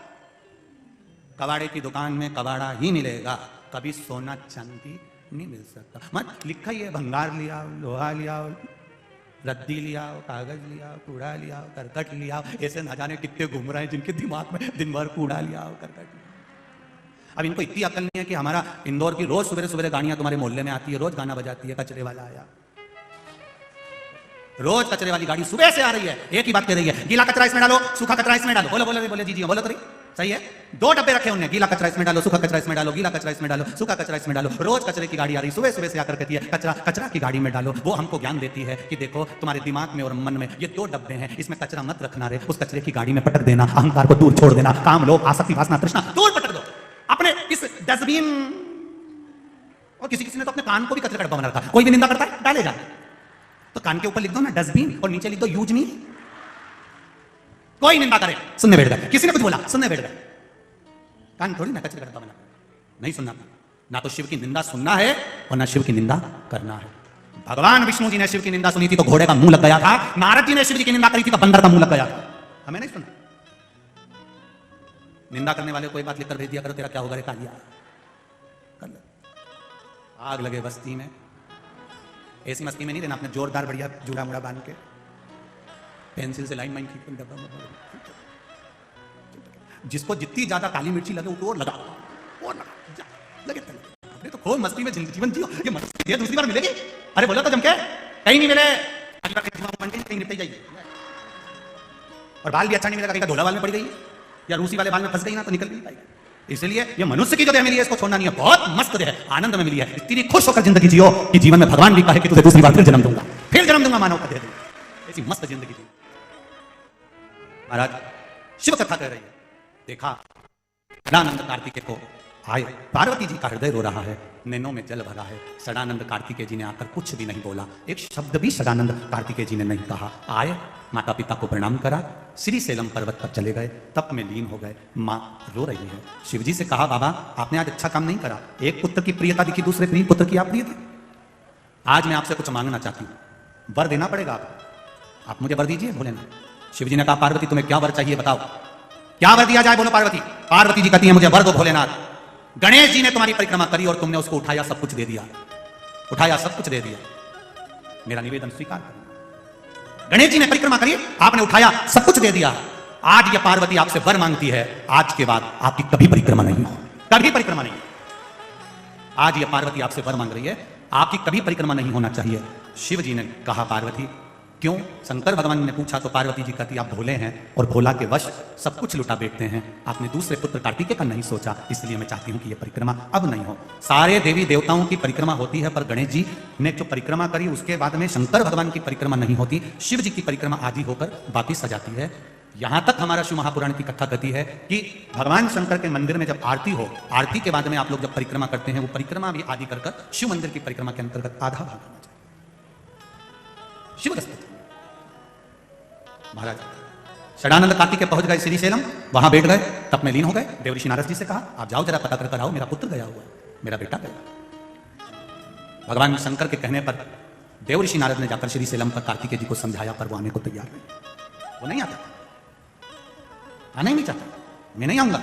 कबाड़े की दुकान में कबाड़ा ही मिलेगा, कभी सोना चांदी नहीं मिल सकता। मत लिखा ही है, भंगार लिया, लोहा लिया, रद्दी लिया, कागज लिया, कूड़ा लिया, करकट लिया। ऐसे न जाने कितने घूम रहे हैं जिनके दिमाग में दिन भर कूड़ा लिया, करकट लिया। अब इनको इतनी अकल नहीं है कि हमारा इंदौर की रोज सुबह सुबह गाड़ियां तुम्हारे मोहल्ले में आती है, रोज गाना बजाती है, कचरे वाला आया। रोज कचरे वाली गाड़ी सुबह से आ रही है, एक ही बात कह रही है, गीला कचरा इसमें डालो, सूखा कचरा इसमें डालो। बोलो बोलो बोले जी जी, बोलो तो सही है। 2 डब्बे रखे उन्हें, गीला कचरा इसमें डालो, सूखा कचरा इसमें डालो, गीला कचरा इसमें डालो, सूखा कचरा इसमें डालो। रोज कचरे की गाड़ी आ रही, सुबह सुबह से आकर कहती है कचरा कचरा की गाड़ी में डालो। वो हमको ज्ञान देती है कि देखो तुम्हारे दिमाग में और मन में ये 2 डब्बे हैं, इसमें कचरा मत रखना रे, उस कचरे की गाड़ी में पटक देना, अहंकार को दूर छोड़ देना, काम लोभ आसक्ति वासना तृष्णा दूर पटक दो अपने इस डस्टबिन। और किसी किसी ने तो अपने कान को भी कचरे का डब्बा बना रखा। कोई भी निंदा करता है डाले जा, तो कान के ऊपर लिख दो ना डस्टबिन और नीचे लिख दो यूज मी। कोई निंदा करे सुनने बैठ गए, किसी ने कुछ बोला सुनने बैठ गए, कान थोड़ी ना कचरे का डब्बा बना, नहीं सुनना। ना तो शिव की निंदा सुनना है और ना शिव की निंदा करना है। भगवान विष्णु जी ने शिव की निंदा सुनी थी तो घोड़े का मुंह लग गया था, नारद जी ने शिव जी की निंदा करी थी तो बंदर का मुंह लग गया था। हमें नहीं सुनना। निंदा करने वाले कोई बात लिखकर भेज दिया करो, तेरा क्या होगा रे कालिया, कर लो। आग लगे बस्ती में, ऐसी मस्ती में नहीं देना, अपने जोरदार बढ़िया जूड़ा मुड़ा बांध के पेंसिल से लाइन खींच कर डब्बा में। जिसको जितनी ज्यादा काली मिर्ची लगे वो लगा, और लगा, लगे अरे तो खूब मस्ती में जीवन जियो। ये मस्ती दूसरी बार मिलेगी? अरे बोलो तो जम के, कहीं नहीं मिले, कहीं निपट जाइए। और बाल भी अच्छा नहीं मिलेगा, कहीं ढोला बाल में पड़ गई या रूसी वाले बाल में फंस गई ना तो निकल नहीं पाएगी। इसलिए ये मनुष्य की जो देह मिली है इसको छोड़ना नहीं है। बहुत मस्त देह है, आनंद में मिली है, इतनी खुश होकर जिंदगी जियो कि जीवन में भगवान भी कहे कि तुझे दूसरी बार फिर जन्म दूंगा, फिर जन्म दूंगा, मानव का देह दूंगा। ऐसी मस्त जिंदगी जी। महाराज शिव कथा कह रही है, देखा सदानंद कार्तिकेय को आए, पार्वती जी का हृदय रो रहा है, नैनों में जल भरा है। सदानंद कार्तिकेय जी ने आकर कुछ भी नहीं बोला, एक शब्द भी सदानंद कार्तिकेय जी ने नहीं कहा। आए, माता पिता को प्रणाम करा, श्री सेलम पर्वत पर चले गए, तप में लीन हो गए। माँ रो रही है। शिवजी से कहा, बाबा आपने आज अच्छा काम नहीं करा, एक पुत्र की प्रियता दिखी, दूसरे पुत्र की अप्रियता। आज मैं आपसे कुछ मांगना चाहती हूँ, वर देना पड़ेगा आप मुझे वर दीजिए भोलेनाथ। शिवजी ने कहा, पार्वती तुम्हें क्या वर चाहिए बताओ, क्या वर दिया जाए, बोलो पार्वती। पार्वती जी कहती है, मुझे वर दो भोलेनाथ। गणेश जी ने तुम्हारी परिक्रमा करी और तुमने उसको उठाया, सब कुछ दे दिया, उठाया सब कुछ दे दिया, मेरा निवेदन स्वीकार करो। गणेश जी ने परिक्रमा करी, आपने उठाया, सब कुछ दे दिया। आज ये पार्वती आपसे वर मांगती है, आज के बाद आपकी कभी परिक्रमा नहीं हो, कभी परिक्रमा नहीं। आज ये पार्वती आपसे वर मांग रही है, आपकी कभी परिक्रमा नहीं होना चाहिए। शिव जी ने कहा, पार्वती क्यों? शंकर भगवान ने पूछा तो पार्वती जी कहती, आप भोले हैं और भोला के वश सब कुछ लुटा बैठते हैं। आपने दूसरे पुत्र कार्तिकेय का नहीं सोचा, इसलिए मैं चाहती हूं कि यह परिक्रमा अब नहीं हो। सारे देवी देवताओं की परिक्रमा होती है, पर गणेश जी ने जो परिक्रमा करी उसके बाद में शंकर भगवान की परिक्रमा नहीं होती, शिव जी की परिक्रमा आदि होकर वापिस आ जाती है। यहां तक हमारा शिव महापुराण की कथा कहती है कि भगवान शंकर के मंदिर में जब आरती हो, आरती के बाद में आप लोग जब परिक्रमा करते हैं, वो परिक्रमा भी आदि कर शिव मंदिर की परिक्रमा के अंतर्गत आधा भाग होना चाहिए। शिव दस्तक महाराज सदानंद कार्तिकेय पहुंच गए श्री सेलम, वहां बैठ गए, तप में लीन हो गए। देवऋषि नारद जी से कहा, आप जाओ जरा पता कर आओ, मेरा पुत्र गया हुआ, मेरा बेटा गया। भगवान शंकर के कहने पर देवऋषि नारद ने जाकर श्री सेलम पर कार्तिकेय जी को समझाया, पर वो आने को तैयार नहीं, वो नहीं आता, आना ही नहीं चाहता, मैं नहीं आऊंगा,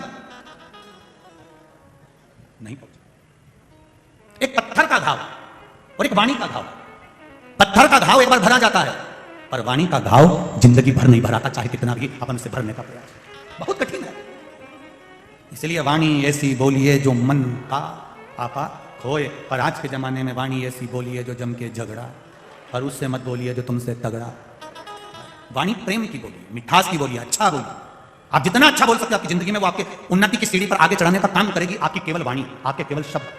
नहीं पहुंचा। एक पत्थर का घाव और एक वाणी का घाव। पत्थर का घाव एक बार भरा जाता है, पर वाणी का घाव जिंदगी भर नहीं भराता, चाहे कितना भी अपन से भरने का प्रयास, बहुत कठिन है। इसलिए वाणी ऐसी बोलिए जो मन का आपा खोए, पर आज के जमाने में वाणी ऐसी बोलिए जो जम के झगड़ा, पर उससे मत बोलिए जो तुमसे तगड़ा। वाणी प्रेम की बोलिए, मिठास की बोलिए, अच्छा बोलिए। आप जितना अच्छा बोल सकते हैं आपकी जिंदगी में, वो आपके उन्नति की सीढ़ी पर आगे चढ़ाने का काम करेगी, आपकी केवल वाणी, आपके केवल शब्द।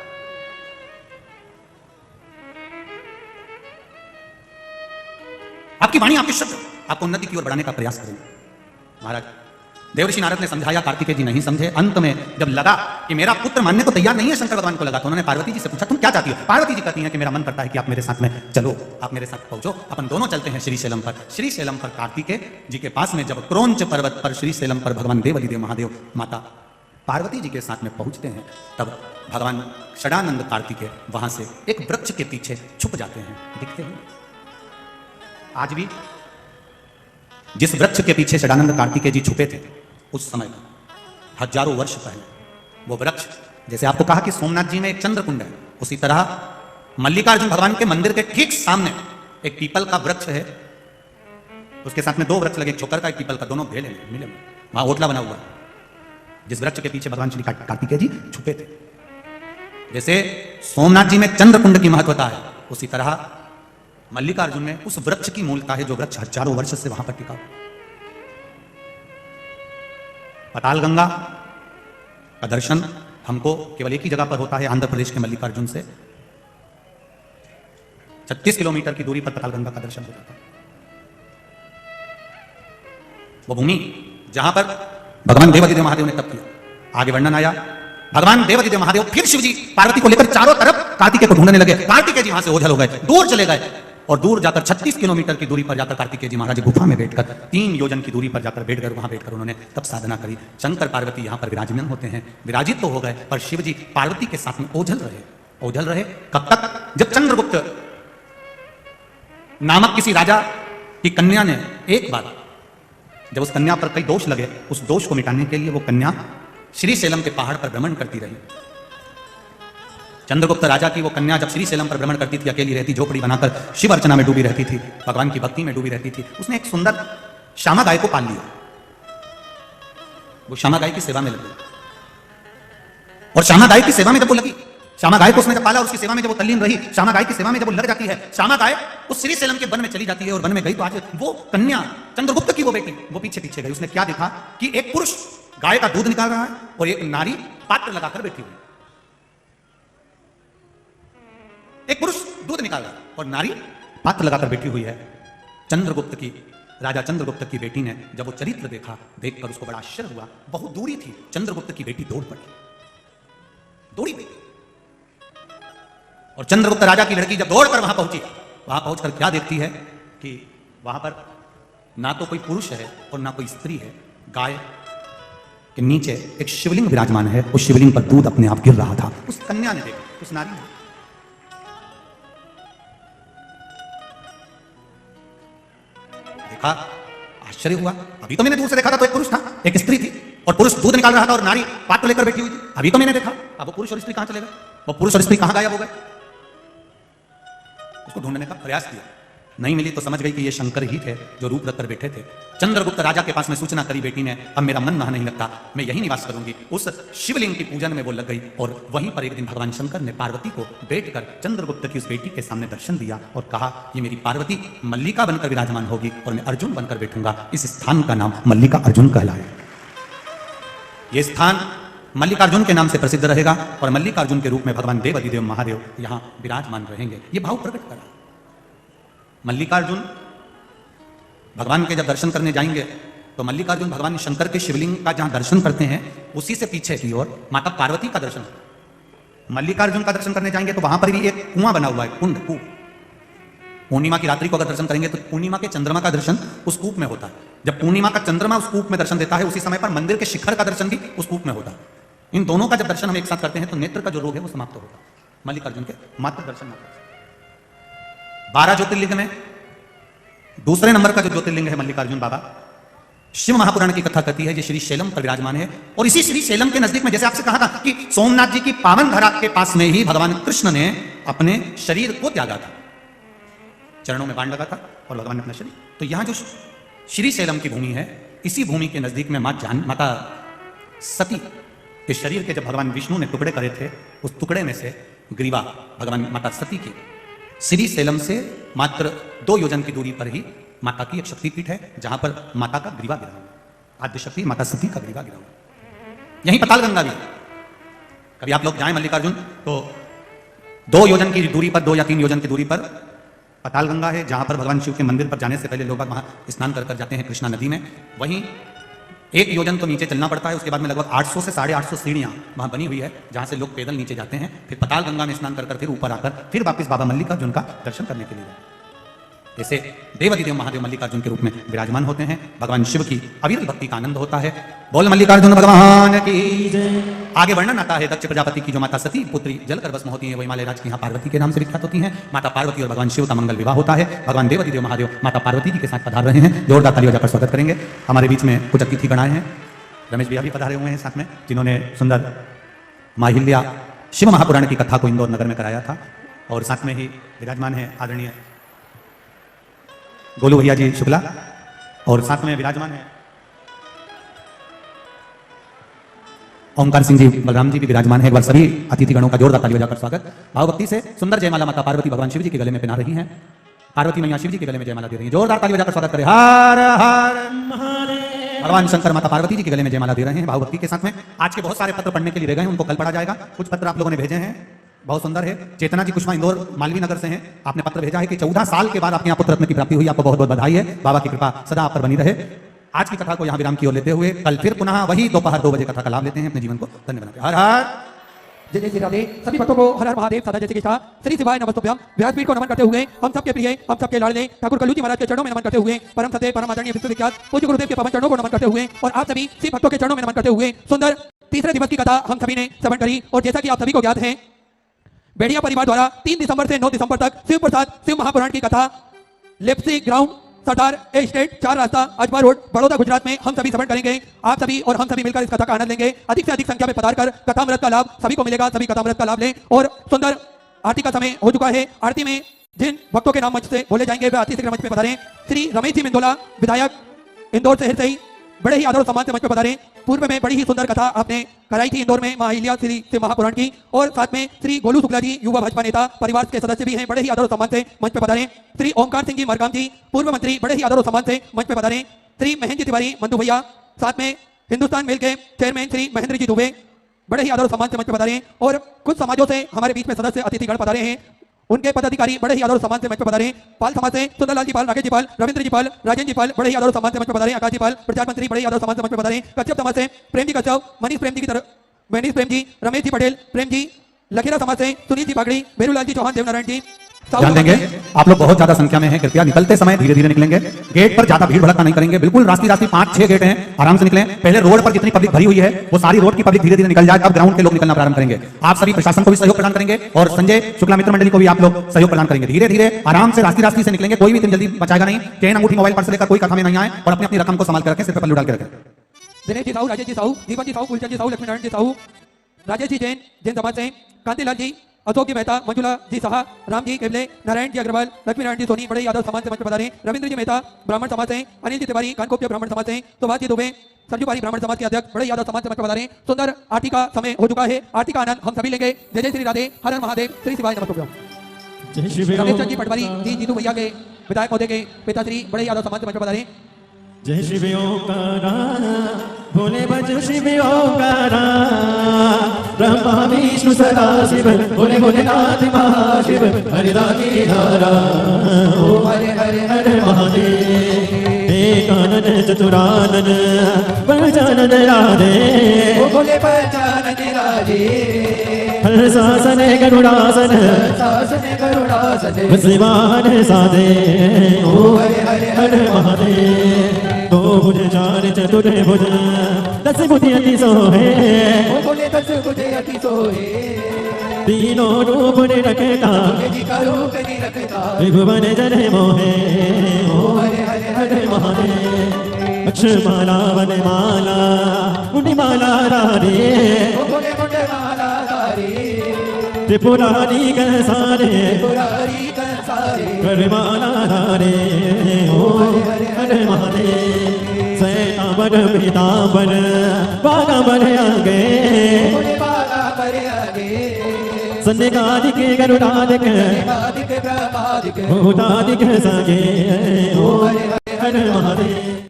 आपकी वाणी, आपके शब्द आपको उन्नति की ओर बढ़ाने का प्रयास करेंगे। महाराज देवर्षि नारद ने समझाया, कार्तिकेय जी नहीं समझे। अंत में जब लगा कि मेरा पुत्र मानने को तैयार नहीं है, शंकर भगवान को लगा, तो उन्होंने पार्वती जी से पूछा तुम क्या चाहती हो। पार्वती जी कहती हैं कि मेरा मन करता है कि आप मेरे साथ में चलो, आप मेरे साथ पहुंचो, अपन दोनों चलते हैं श्रीशैलम पर। श्रीशैलम पर कार्तिकेय जी के पास में जब क्रोंच पर्वत पर श्रीशैलम पर भगवान देवादिदेव महादेव माता पार्वती जी के साथ में पहुंचते हैं, तब भगवान षडानंद कार्तिकेय वहां से एक वृक्ष के पीछे छुप जाते हैं, दिखते हैं। आज भी जिस वृक्ष के पीछे षडानंद कार्तिकेय जी छुपे थे, उस समय हजारों वर्ष पहले वो वृक्ष, जैसे आपको कहा कि सोमनाथ जी में एक चंद्रकुंड है, उसी तरह मल्लिकार्जुन भगवान के मंदिर के ठीक सामने एक पीपल का वृक्ष है। उसके साथ में दो वृक्ष लगे, एक छोकर का एक पीपल का, दोनों भेले मिले, वहां ओटला बना हुआ है, जिस वृक्ष के पीछे भगवान श्री कार्तिकेय जी छुपे थे। जैसे सोमनाथ जी में चंद्रकुंड की महत्वता है, उसी तरह मल्लिकार्जुन में उस वृक्ष की मूलता है जो वृक्ष हजारों वर्ष से वहां पर टिका। पताल गंगा का दर्शन हमको केवल एक ही जगह पर होता है, आंध्र प्रदेश के मल्लिकार्जुन से 36 किलोमीटर की दूरी पर पताल गंगा का दर्शन होता था। वो भूमि जहां पर भगवान देवादिदेव महादेव ने तप किया। आगे वर्णन आया, भगवान देवादिदेव महादेव फिर शिव जी पार्वती को लेकर चारों तरफ कार्तिकेय को ढूंढने लगे। कार्तिकेय जी वहां से ओझल हो गए, दूर चले गए, और दूर जाकर 36 किलोमीटर की दूरी पर जाकर कार्तिकेय जी महाराज गुफा में बैठकर 3 योजन की दूरी पर जाकर वहां बैठकर उन्होंने तप साधना करी। शंकर पार्वती यहां पर विराजमान होते हैं, विराजित तो हो गए, पर शिव जी पार्वती के साथ में ओझल रहे। कब तक? जब चंद्रगुप्त नामक किसी राजा की कन्या ने एक बार, जब उस कन्या पर कई दोष लगे, उस दोष को मिटाने के लिए वो कन्या श्रीशैलम के पहाड़ पर भ्रमण करती रही। चंद्रगुप्त राजा की वो कन्या जब श्रीशैलम पर भ्रमण करती थी, अकेली रहती, झोपड़ी बनाकर शिव अर्चना में डूबी रहती थी, भगवान की भक्ति में डूबी रहती थी। उसने एक सुंदर श्यामा गाय को पाल लिया। वो श्यामा गाय की सेवा में लग गई, और श्यामा गाय की सेवा में जब वो लगी, श्यामा गाय को उसने जब पाला, उसकी सेवा में जब वो तल्लीन रही, श्यामा गाय की सेवा में जब वो लग जाती है, श्यामा गाय उस श्रीशैलम के वन में चली जाती है। और वन में गई तो आज वो कन्या चंद्रगुप्त की वो बेटी वो पीछे पीछे गई। उसने क्या देखा कि एक पुरुष गाय का दूध निकाल रहा है और एक नारी पात्र लगाकर बैठी हुई। एक पुरुष दूध निकाल रहा है और नारी पात्र लगाकर बैठी हुई है। चंद्रगुप्त की, राजा चंद्रगुप्त की बेटी ने जब वो चरित्र देखा, देखकर उसको बड़ा आश्चर्य हुआ। बहुत दूरी थी, चंद्रगुप्त की बेटी दौड़ पड़ी, और चंद्रगुप्त राजा की लड़की जब दौड़कर वहां पहुंची, वहां पहुंचकर क्या देखती है कि वहां पर ना तो कोई पुरुष है और ना कोई स्त्री है। गाय के नीचे एक शिवलिंग विराजमान है, उस शिवलिंग पर दूध अपने आप गिर रहा था। उस कन्या ने देखा, उस नारी ने देखा, आश्चर्य हुआ। अभी तो मैंने दूर से देखा था तो एक पुरुष था, एक स्त्री थी, और पुरुष दूध निकाल रहा था और नारी पात्र लेकर बैठी हुई थी। अभी तो मैंने देखा, अब वो पुरुष और स्त्री कहां चले गए? वो पुरुष और स्त्री कहां गायब हो गए? उसको ढूंढने का प्रयास किया, नहीं मिली तो समझ गई कि ये शंकर ही थे जो रूप रखकर बैठे थे। चंद्रगुप्त राजा के पास में सूचना करी बेटी ने, अब मेरा मन वहां नहीं लगता, मैं यही निवास करूंगी। उस शिवलिंग की पूजन में वो लग गई, और वहीं पर एक दिन भगवान शंकर ने पार्वती को बैठकर चंद्रगुप्त की उस बेटी के सामने दर्शन दिया और कहा, ये मेरी पार्वती मल्लिका बनकर विराजमान होगी और मैं अर्जुन बनकर बैठूंगा। इस स्थान का नाम मल्लिका अर्जुन कहलाए। ये स्थान मल्लिकार्जुन के नाम से प्रसिद्ध रहेगा, और मल्लिकार्जुन के रूप में भगवान देवादिदेव महादेव यहां विराजमान रहेंगे। ये भाव प्रकट करा। मल्लिकार्जुन भगवान के जब दर्शन करने जाएंगे तो मल्लिकार्जुन भगवान शंकर के शिवलिंग का जहां दर्शन करते हैं, उसी से पीछे की ओर माता पार्वती का दर्शन। मल्लिकार्जुन का दर्शन करने जाएंगे तो वहां पर भी एक कुआं बना हुआ है, कुंड, कूप। पूर्णिमा की रात्रि को अगर दर्शन करेंगे तो पूर्णिमा के चंद्रमा का दर्शन उस कूप में होता है। जब पूर्णिमा का चंद्रमा उस कूप में दर्शन देता है, उसी समय पर मंदिर के शिखर का दर्शन भी उस कूप में होता है। इन दोनों का जब दर्शन हम एक साथ करते हैं तो नेत्र का जो रोग है वो समाप्त होगा। मल्लिकार्जुन के मात्र दर्शन मात्र। 12 ज्योतिर्लिंग में दूसरे नंबर का जो ज्योतिर्लिंग है मल्लिकार्जुन बाबा, शिव महापुराण की कथा कहती है ये श्रीशैलम पर विराजमान है। और इसी श्रीशैलम के नजदीक में, जैसे आपसे कहा था कि सोमनाथ जी की पावन धरा के पास में ही भगवान कृष्ण ने अपने शरीर को त्यागा था, चरणों में बाण लगा था और भगवान ने अपना शरीर। तो यहां जो श्रीशैलम की भूमि है, इसी भूमि के नजदीक में माता सती के शरीर के जब भगवान विष्णु ने टुकड़े करे थे, उस टुकड़े में से ग्रीवा भगवान माता सती की श्रीशैलम से मात्र 2 योजन की दूरी पर ही माता की एक शक्तिपीठ है, जहां पर माता का ग्रीवा गिरा हुआ, आद्य शक्ति माता सती का ग्रीवा गिरा हुआ। यहीं पताल गंगा भी। कभी आप लोग जाएं मल्लिकार्जुन तो 2 योजन की दूरी पर, 2 या 3 योजन की दूरी पर पताल गंगा है, जहां पर भगवान शिव के मंदिर पर जाने से पहले लोग वहां स्नान कर जाते हैं कृष्णा नदी में। वहीं एक योजन तो नीचे चलना पड़ता है, उसके बाद में लगभग 800 से 850 सीढ़ियाँ वहाँ बनी हुई है, जहाँ से लोग पैदल नीचे जाते हैं, फिर पताल गंगा में स्नान कर फिर ऊपर आकर फिर वापस बाबा मल्लिकार्जुन का दर्शन करने के लिए जाते हैं। ऐसे देवाधिदेव महादेव मल्लिकार्जुन के रूप में विराजमान होते हैं। भगवान शिव की अविरल भक्ति का आनंद होता है। बोल मल्लिकार्जुन भगवान की जय। आगे वर्णन आता है दक्ष प्रजापति की जो माता सती पुत्री जलकर भस्म होती है, वो हिमालय राज की यहाँ पार्वती के नाम से विख्यात होती हैं। माता पार्वती और भगवान शिव का मंगल विवाह होता है। भगवान देवाधिदेव महादेव माता पार्वती जी के साथ पधार रहे हैं। जोरदार ताली बजाकर स्वागत करेंगे। हमारे बीच में कुछ अतिथि गण आए हैं। रमेश भैया भी पधारे हुए हैं साथ में, जिन्होंने सुंदर माहिल्या शिव महापुराण की कथा को इंदौर नगर में कराया था। और साथ में ही विराजमान है आदरणीय गोलू भैया जी शुक्ला, और साथ में विराजमान है ओमकार सिंह जी बलराम जी भी विराजमान है। एक बार सभी अतिथिगणों का जोरदार ताली बजाकर स्वागत। भावभक्ति से सुंदर जयमाला माता पार्वती भगवान शिव जी के गले में पहना रही हैं। पार्वती मैया शिव जी के गले में जयमाला दे रही है। जोरदार ताली बजाकर स्वागत करें। हर हर महादेव। भगवान शंकर माता पार्वती जी के गले में जयमाला दे रहे हैं भावभक्ति के साथ में। आज के बहुत सारे पत्र पढ़ने के लिए रह गए हैं, उनको कल पढ़ा जाएगा। कुछ पत्र आप लोगों ने भेजे हैं, बहुत सुंदर है। चेतना जी कुशवा इंदौर मालवी नगर से हैं। आपने पत्र भेजा है कि 14 साल के बाद आपके यहाँ पुत्र रत्न की प्राप्ति हुई। आपको बहुत बहुत बधाई है। बाबा की कृपा सदा आप पर बनी रहे। आज की कथा को यहाँ विराम की ओर लेते हुए कल फिर पुनः वही दोपहर 2 बजे कथा का लाभ लेते हैं। अपने जीवन को धन्य बनाते हैं। हर हर जय जय श्री राधे। सभी भक्तों को हर हर महादेव सदा जैसे की इच्छा श्री शिवाय नमस्तुभ्यम। व्यासपीठ को नमन करते हुए हम सबके प्रिय हम सबके लाडले ठाकुर कल्लू जी महाराज के चरणों में नमन करते हुए परम सत्य परम आदरणीय विश्वविख्यात पूज्य गुरुदेव के पवन चरणों को नमन करते हुए और आप सभी शिव भक्तों के चरणों में नमन करते हुए सुंदर तीसरे दिवस की कथा हम सभी ने श्रवण करी। और जैसा कि आप सभी को ज्ञात है, बेड़िया परिवार द्वारा 3 दिसंबर से 9 दिसंबर तक शिव प्रसाद शिव महापुराण की कथा लेप्सी ग्राउंड सरदार एस्टेट 4 रास्ता अजमेर रोड बड़ौदा गुजरात में हम सभी श्रवण करेंगे। आप सभी और हम सभी मिलकर इस कथा का आनंद लेंगे। अधिक से अधिक संख्या में पधार कर कथामृत का लाभ सभी को मिलेगा। सभी कथामृत का लाभ लें। और सुंदर आरती का समय हो चुका है। आरती में जिन भक्तों के नाम मंच से बोले जाएंगे वे अति शीघ्र मंच पे पधारें। श्री रमेश जी मिंदोला विधायक इंदौर शहर से ही बड़े ही आदर और सम्मान से मंच पे पधारे। पूर्व में बड़ी ही सुंदर कथा आपने कराई थी इंदौर में माहिल्या श्री शिव महापुराण की। और साथ में श्री गोलू शुक्ला जी युवा भाजपा नेता परिवार के सदस्य भी हैं, बड़े ही आदर और सम्मान से मंच पे पधारे। श्री ओमकार सिंह जी मरकाम जी पूर्व मंत्री बड़े ही आदर और सम्मान से मंच पे पधारे। श्री महेंद्र जी तिवारी मंदू भैया, साथ में हिंदुस्तान मेल के चेयरमैन श्री महेंद्र जी दुबे बड़े ही आदर और सम्मान से मंच पे पधारे। और कुछ समाजों से हमारे बीच में सदस्य अतिथिगण पधारे हैं, उनके पदाधिकारी बड़े ही आदर और सम्मान से मंच पे पधारे। पाल समाज से सुंदरलाल जी पाल, राकेश जी पाल, रविंद्र जी पाल, राजेंद्र जी पाल बड़े ही आदर और सम्मान से मंच पे पधारे। आकाश जी पाल प्रचार मंत्री बड़े ही आदर और सम्मान से मंच पे पधारे। कश्यप समाज से प्रेम जी कश्यप, मनीष प्रेम जी की तरफ मनीष प्रेम जी, रमेश जी पटेल प्रेम जी, लखेरा समाज से सुनील जी पागड़ी, भेरूलाल जी चौहान, देवनारायण जी। ध्यान देंगे, आप लोग बहुत ज्यादा संख्या में हैं, कृपया निकलते समय धीरे धीरे निकलेंगे। गेट पर ज्यादा भीड़ भड़का नहीं करेंगे, बिल्कुल रास्ते 5-6 गेट हैं, आराम से निकलें। पहले रोड पर जितनी पब्लिक भरी हुई है वो सारी रोड की पब्लिक धीरे धीरे निकल जाए। अब ग्राउंड के लोग निकलना प्रारंभ करेंगे। आप सभी प्रशासन को भी सहयोग प्रदान करेंगे और संजय शुक्ला मित्र मंडली को भी आप लोग सहयोग प्रदान करेंगे। धीरे धीरे आराम से रास्ते से निकलेंगे। कोई भी इतनी जल्दी बचाएगा नहीं। चैन अंगूठी मोबाइल पर्स लेकर कोई कथा में नहीं आए और अपनी अपनी रकम को संभाल कर रखें, सिर पर पल्लू डाल के रखें। दिनेश जी साहू, राजेश जी साहू, दीपक जी साहू, फुलचंद जी साहू, लक्ष्मीनारायण जी साहू, राजेश जी जैन जैन समाज से, कांतिलाल जी, अशोक जी मेहता, मंजुला जी साहा, राम जी केवले, नारायण जी अग्रवाल, लक्ष्मीनारायण जी सोनी बड़े यादव समाज से मंच पर पधारे। रविंद्र जी मेहता ब्राह्मण समाज से, अनिल जी तिवारी कानकोप्य ब्राह्मण समाज से, सुभाष जी दुबे सरजू पारी ब्राह्मण समाज के अध्यक्ष बड़े यादव समाज से मंच पर पधारे। सुंदर आरती का समय हो चुका है। आरती का आनंद हम सभी लेंगे। जय जय श्री राधे। हर हर महादेव। श्री शिवाय नमस्तुभ्यम। रमेश चंद जी पटवारी जी जीतू भैया के विधायक महोदय के पिताश्री बड़े यादव समाज से मंच पर पधारे। जय शिव ओंकारा भोले भज शिव ओंकारा ब्रह्मा विष्णु सदा शिव भोले भोलेनाथ महाशिव हरिदासी धारा ओ हरे हरे हरे महादेव एकानन चतुरानन पहचानन राधे ओ भोले पहचानन राधे हर शासन गरुड़ासन शिवान साधे ओ हरे हरे हरे महादेव दो भुज 4 चतुर भुज 10 बुद्धि अति सोहे ओ भोले 10 बुद्धि अति सोहे तीनों रूप रखता रखता त्रिभुवन जन मोहे ओ हरे हरे हरे महादेव अक्षमाला वन माला मुनि माला राधे ओ भोले मुंडे माला धारी त्रिपुरारी कर सारे पुरारी कर सारे करमाला धारे ओ हरे हरे महादेव सैतावर पीतांबर बागांबर आगे भोले बागा पर आगे सन्निकादिक गरुडादिक आदिक ब्रह्मादिक भूतादिक सागे ओ हरे हरे हर महादेव।